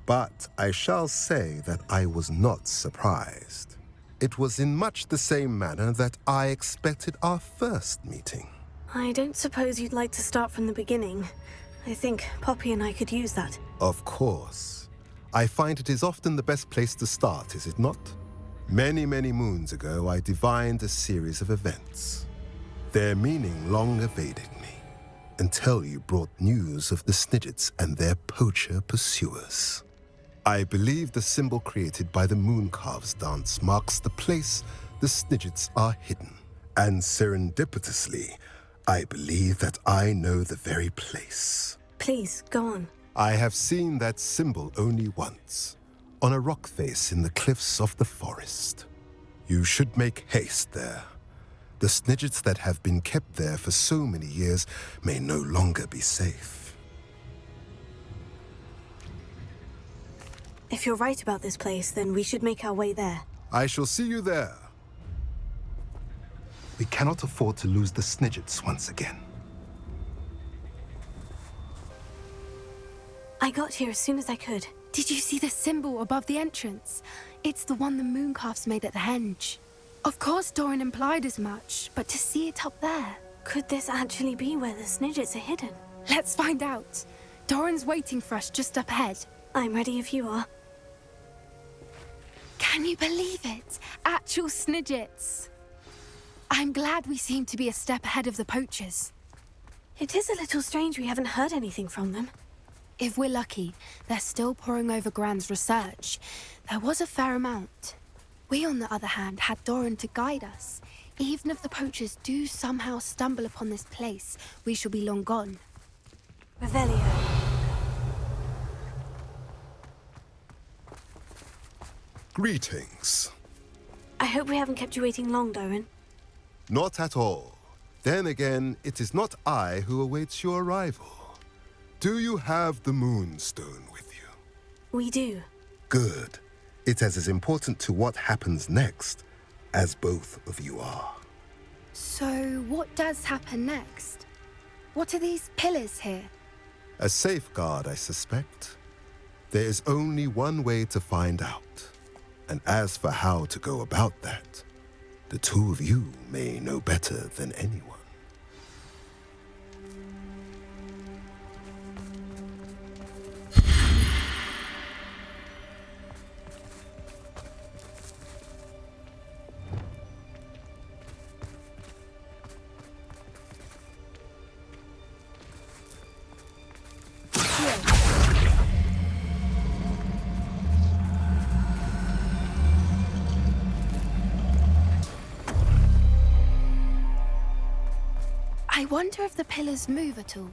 but I shall say that I was not surprised. It was in much the same manner that I expected our first meeting. I don't suppose you'd like to start from the beginning. I think Poppy and I could use that. Of course. I find it is often the best place to start, is it not? Many, many moons ago, I divined a series of events. Their meaning long evaded me, until you brought news of the Snidgets and their poacher pursuers. I believe the symbol created by the Mooncalves dance marks the place the Snidgets are hidden. And serendipitously, I believe that I know the very place. Please, go on. I have seen that symbol only once, on a rock face in the cliffs of the forest. You should make haste there. The Snidgets that have been kept there for so many years may no longer be safe. If you're right about this place, then we should make our way there. I shall see you there. We cannot afford to lose the Snidgets once again. I got here as soon as I could. Did you see the symbol above the entrance? It's the one the Mooncalves made at the henge. Of course Doran implied as much, but to see it up there... Could this actually be where the Snidgets are hidden? Let's find out. Doran's waiting for us just up ahead. I'm ready if you are. Can you believe it? Actual Snidgets. I'm glad we seem to be a step ahead of the poachers. It is a little strange we haven't heard anything from them. If we're lucky, they're still poring over Gran's research. There was a fair amount. We, on the other hand, had Doran to guide us. Even if the poachers do somehow stumble upon this place, we shall be long gone. Revelio. Greetings. I hope we haven't kept you waiting long, Doran. Not at all. Then again, it is not I who awaits your arrival. Do you have the Moonstone with you? We do. Good. It is as important to what happens next as both of you are. So, what does happen next? What are these pillars here? A safeguard, I suspect. There is only one way to find out. And as for how to go about that, the two of you may know better than anyone. I wonder if the pillars move at all.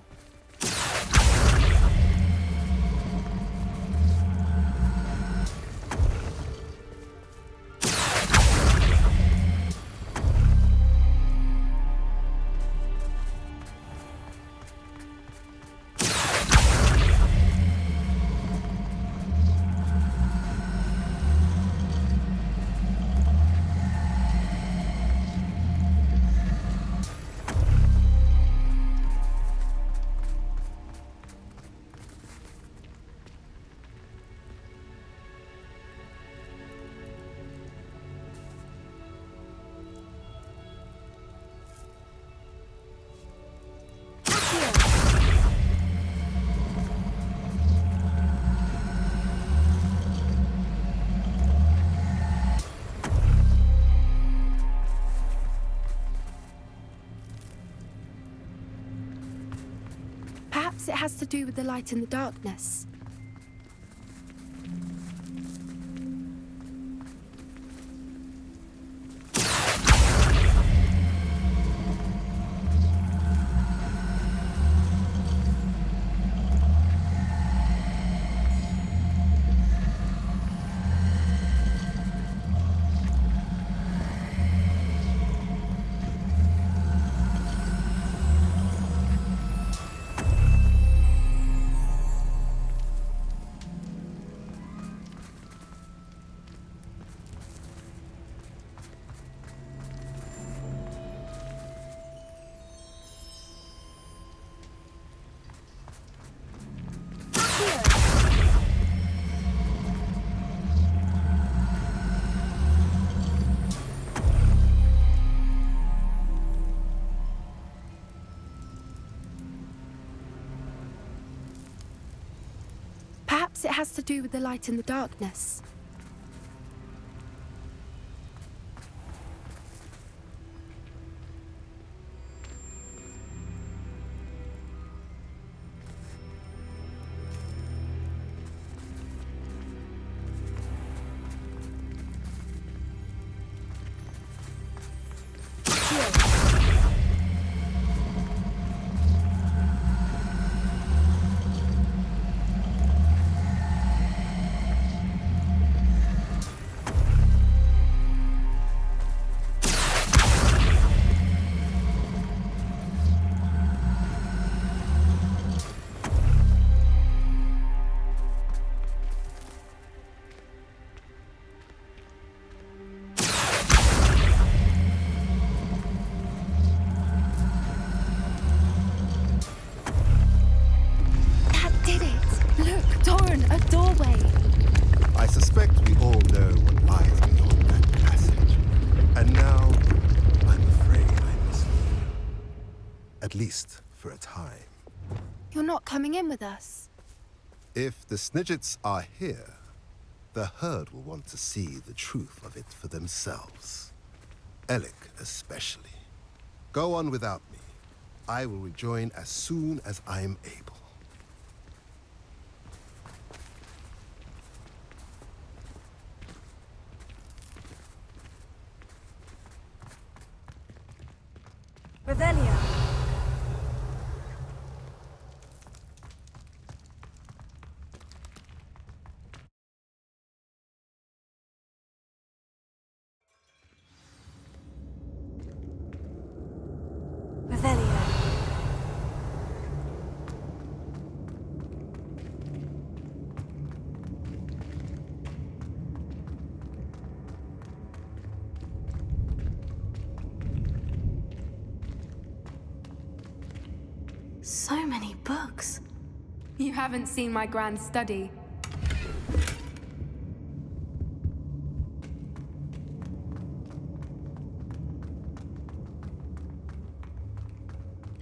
Perhaps it has to do with the light in the darkness. Perhaps it has to do with the light in the darkness. I suspect we all know what lies beyond that passage. And now, I'm afraid I must leave. At least for a time. You're not coming in with us. If the Snidgets are here, the herd will want to see the truth of it for themselves. Alec especially. Go on without me. I will rejoin as soon as I am able. Revelio. Revelio. So many books. You haven't seen my grand study.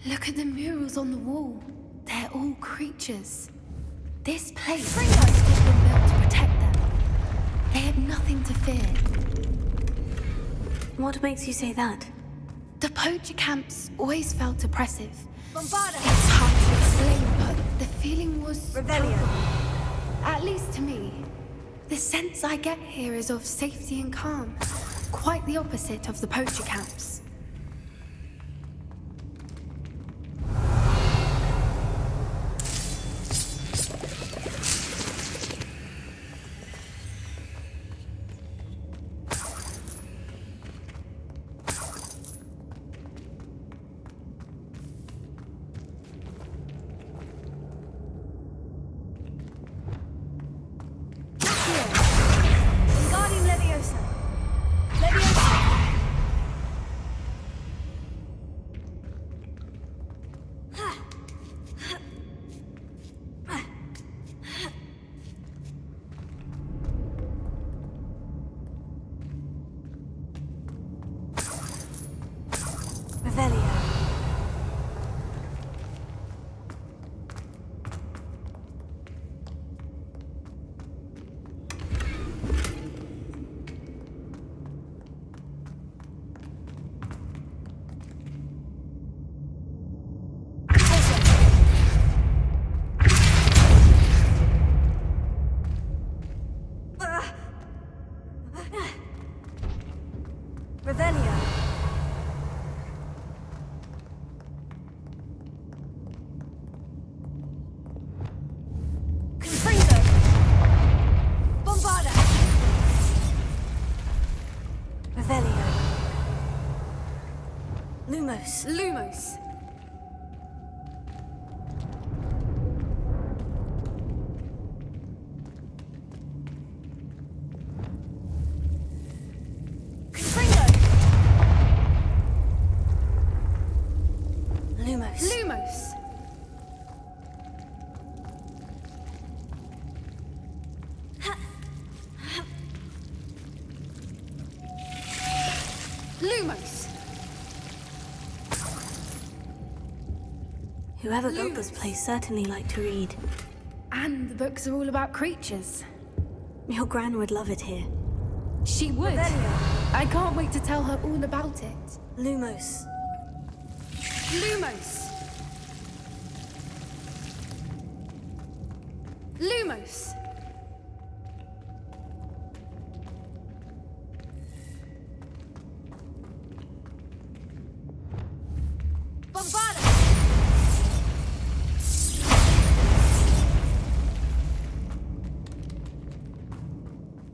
Look at the murals on the wall. They're all creatures. This place must have been built to protect them. They had nothing to fear. What makes you say that? The poacher camps always felt oppressive. Bombarda! It's hard to explain, but the feeling was... Revelio. At least to me. The sense I get here is of safety and calm. Quite the opposite of the poacher camps. Revelio. Confringo. Bombarda. Revelio. Lumos. Lumos. Confringo. Lumos. Lumos. Lumos. Whoever built this place certainly liked to read. And the books are all about creatures. Your Gran would love it here. She would. Revelio. I can't wait to tell her all about it. Lumos. Lumos. Lumos. Bombarda.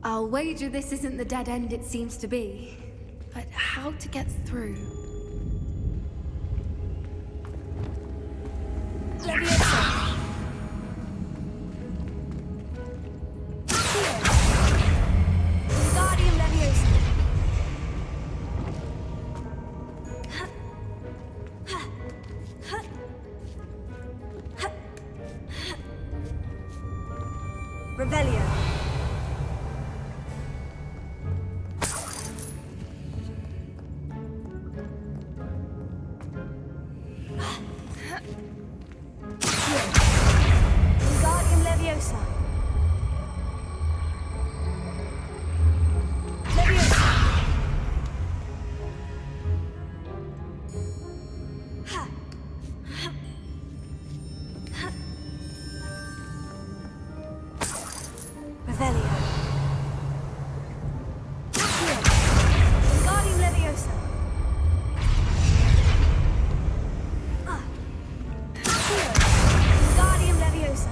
I'll wager this isn't the dead end it seems to be. But how to get through? Leviosa. Wingardium Leviosa. Revelio. Wingardium Leviosa. Leviosa. Revelio. Wingardium Leviosa. Wingardium Leviosa.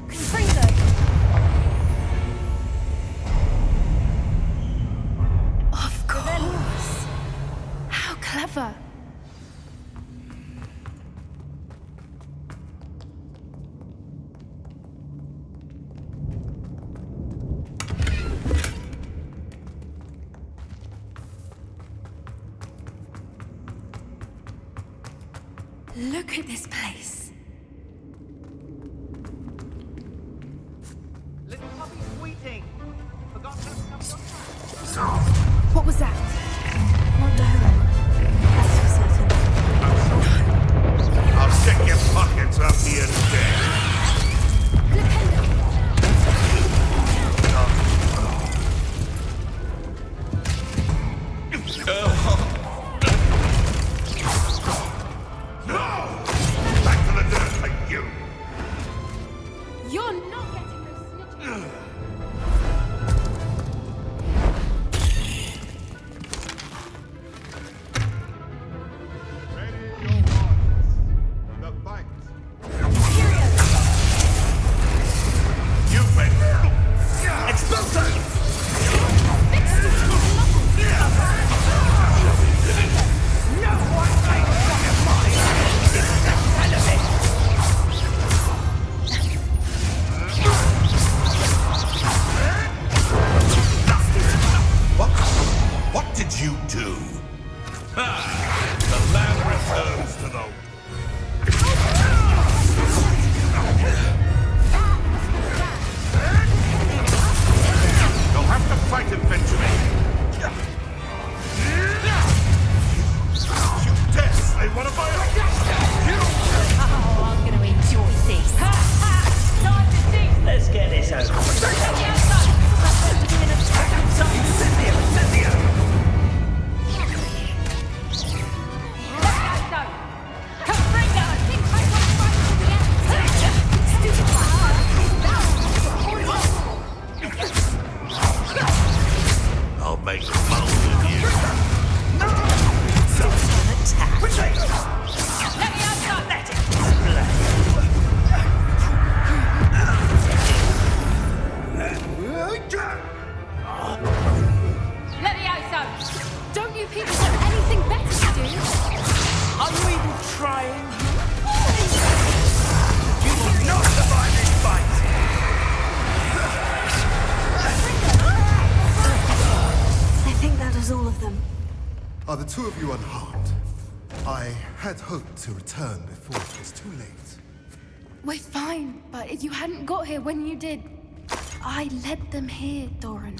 Confringo. Of course. How clever. Look at this place. Little puppy squeaking. Forgot to What was that? Not Durham. That's for certain. I'll stick your pockets up here today. Back to the dirt, like you. You're not getting those snitches. The fight. You win. Expulsion! No one makes television. the two of you unharmed? I had hoped to return before it was too late. We're fine, but if you hadn't got here when you did, I led them here, Doran.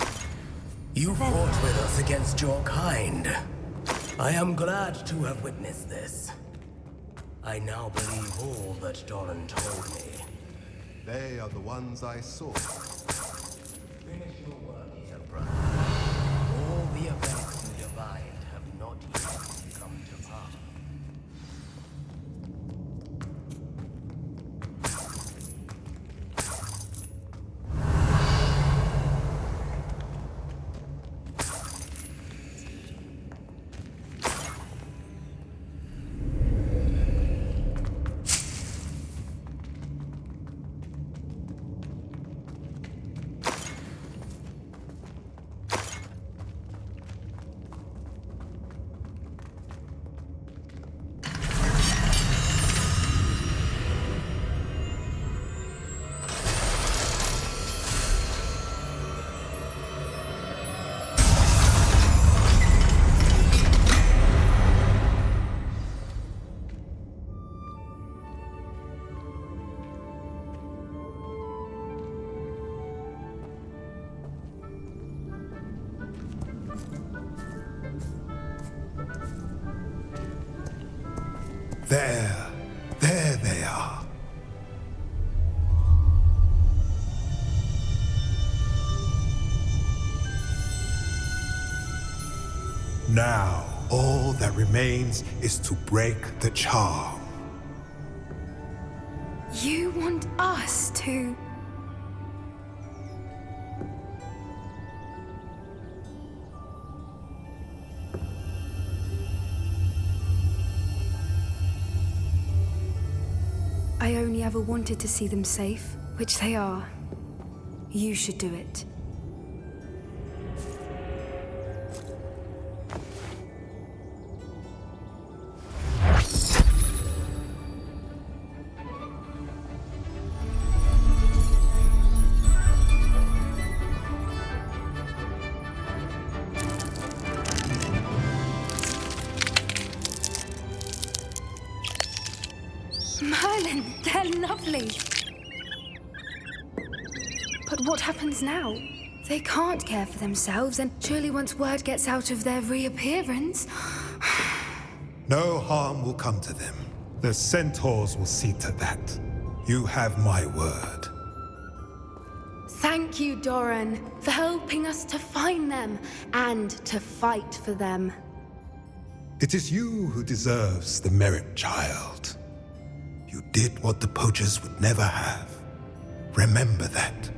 You fought with us against your kind. I am glad to have witnessed this. I now believe all that Doran told me. They are the ones I saw. Finish your work here, brother. All the events you divined have not yet come to pass. There they are. Now, all that remains is to break the charm. You want us to... I only ever wanted to see them safe, which they are. You should do it. Merlin, they're lovely. But what happens now? They can't care for themselves, and surely once word gets out of their reappearance... No harm will come to them. The centaurs will see to that. You have my word. Thank you, Doran, for helping us to find them and to fight for them. It is you who deserves the merit, child. You did what the poachers would never have. Remember that.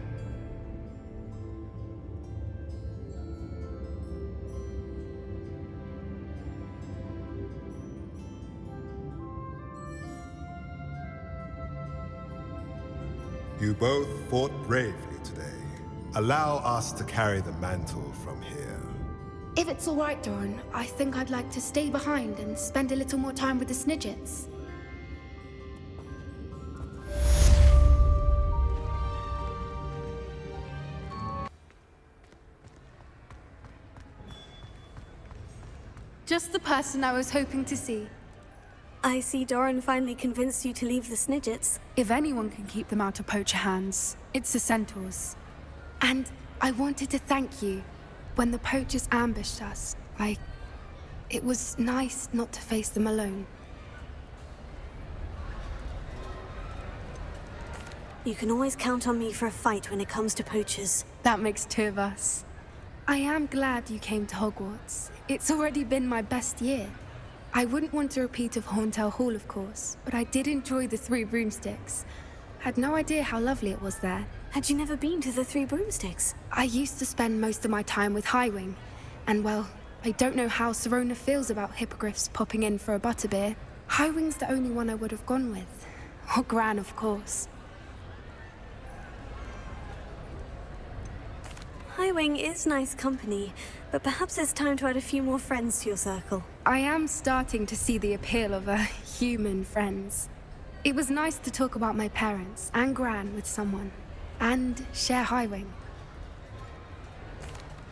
You both fought bravely today. Allow us to carry the mantle from here. If it's all right, Doran, I think I'd like to stay behind and spend a little more time with the Snidgets. Just the person I was hoping to see. I see Doran finally convinced you to leave the Snidgets. If anyone can keep them out of poacher hands, it's the centaurs. And I wanted to thank you. When the poachers ambushed us, it was nice not to face them alone. You can always count on me for a fight when it comes to poachers. That makes two of us. I am glad you came to Hogwarts. It's already been my best year. I wouldn't want a repeat of Horntail Hall, of course, but I did enjoy the Three Broomsticks. Had no idea how lovely it was there. Had you never been to the Three Broomsticks? I used to spend most of my time with Highwing, and well, I don't know how Serona feels about hippogriffs popping in for a butterbeer. Highwing's the only one I would have gone with. Or Gran, of course. Highwing is nice company, but perhaps it's time to add a few more friends to your circle. I am starting to see the appeal of human friends. It was nice to talk about my parents and Gran with someone, and share Highwing.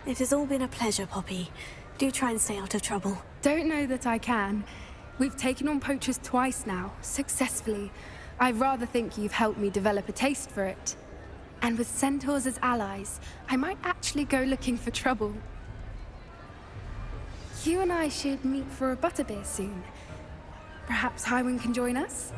It has all been a pleasure, Poppy. Do try and stay out of trouble. Don't know that I can. We've taken on poachers twice now, successfully. I rather think you've helped me develop a taste for it. And with centaurs as allies, I might actually go looking for trouble. You and I should meet for a butterbeer soon. Perhaps Highwind can join us?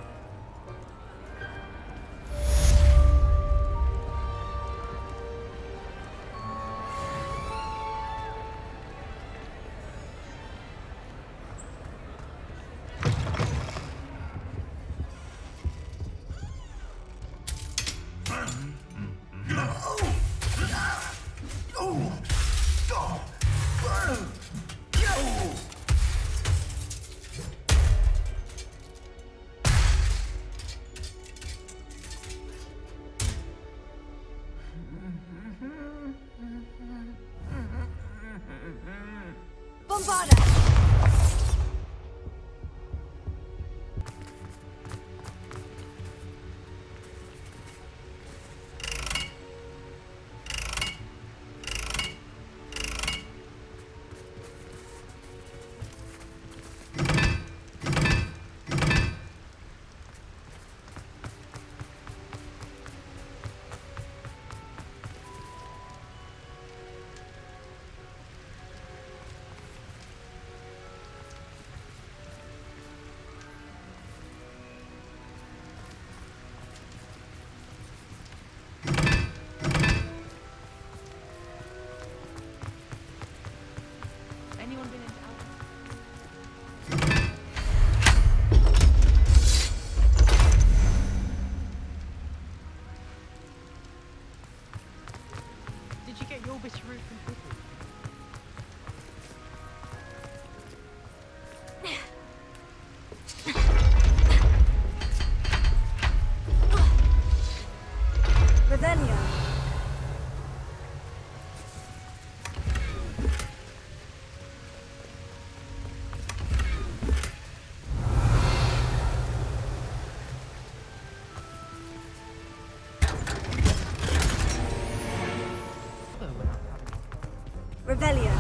Revelio.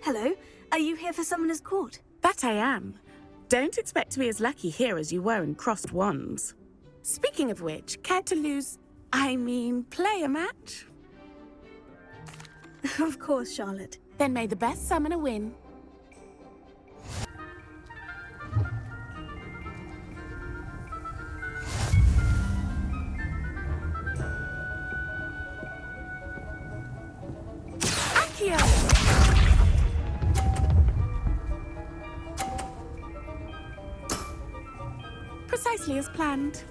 Hello, are you here for Summoner's Court? That I am. Don't expect to be as lucky here as you were in Crossed Wands. Speaking of which, care to play a match? Of course, Charlotte. Then may the best summoner win. Accio! Precisely as planned.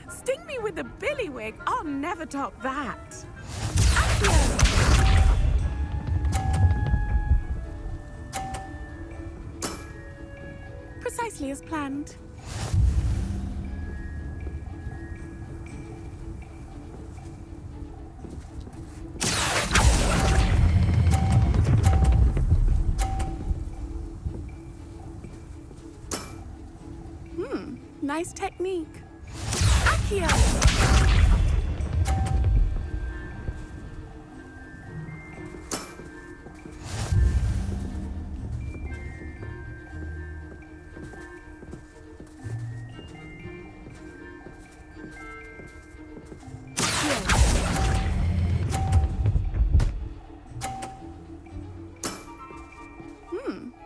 Sting me with a billywig. I'll never top that. Precisely as planned. Nice technique. Accio!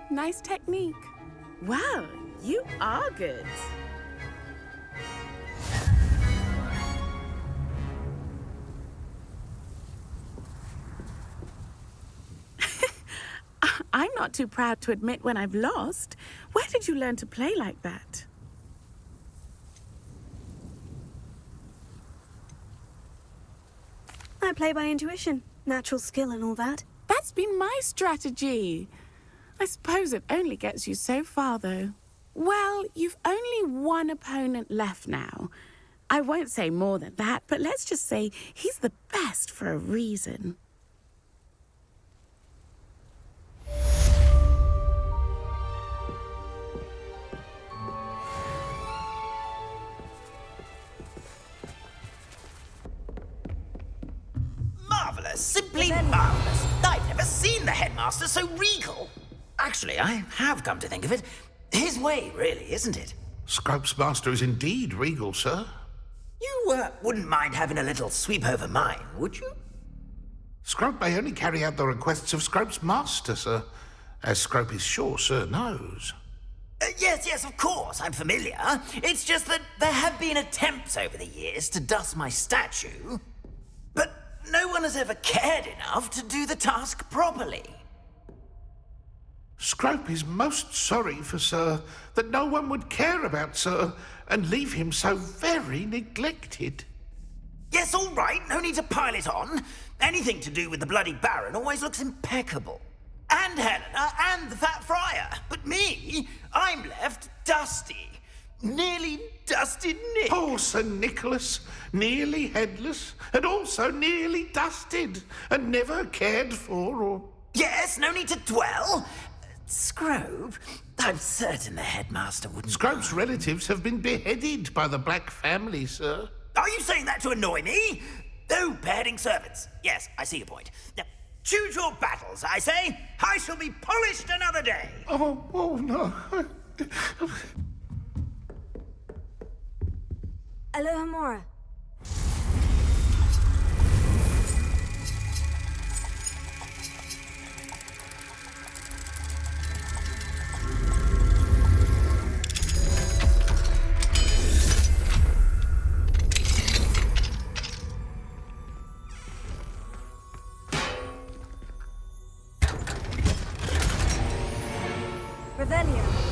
Nice technique. Wow, you are good. I'm not too proud to admit when I've lost. Where did you learn to play like that? I play by intuition, natural skill and all that. That's been my strategy. I suppose it only gets you so far, though. Well, you've only one opponent left now. I won't say more than that, but let's just say he's the best for a reason. Marvelous, simply marvelous. I've never seen the headmaster so regal. Actually, I have come to think of it. His way, really, isn't it? Scrope's master is indeed regal, sir. You wouldn't mind having a little sweep over mine, would you? Scrope may only carry out the requests of Scrope's master, sir, as Scrope is sure sir knows. Yes, of course, I'm familiar. It's just that there have been attempts over the years to dust my statue, but no one has ever cared enough to do the task properly. Scrope is most sorry for sir that no one would care about sir and leave him so very neglected. Yes, all right, no need to pile it on. Anything to do with the bloody Baron always looks impeccable. And Helena and the Fat Friar. But me, I'm left dusty. Nearly dusted Nick. Poor Sir Nicholas, nearly headless, and also nearly dusted, and never cared for or... Yes, no need to dwell. Scrope, I'm certain the headmaster wouldn't... Scrope's relatives have been beheaded by the Black family, sir. Are you saying that to annoy me? Oh, beheading servants. Yes, I see your point. Now, choose your battles, I say. I shall be polished another day. Oh no. Aloha Mora. Revelio.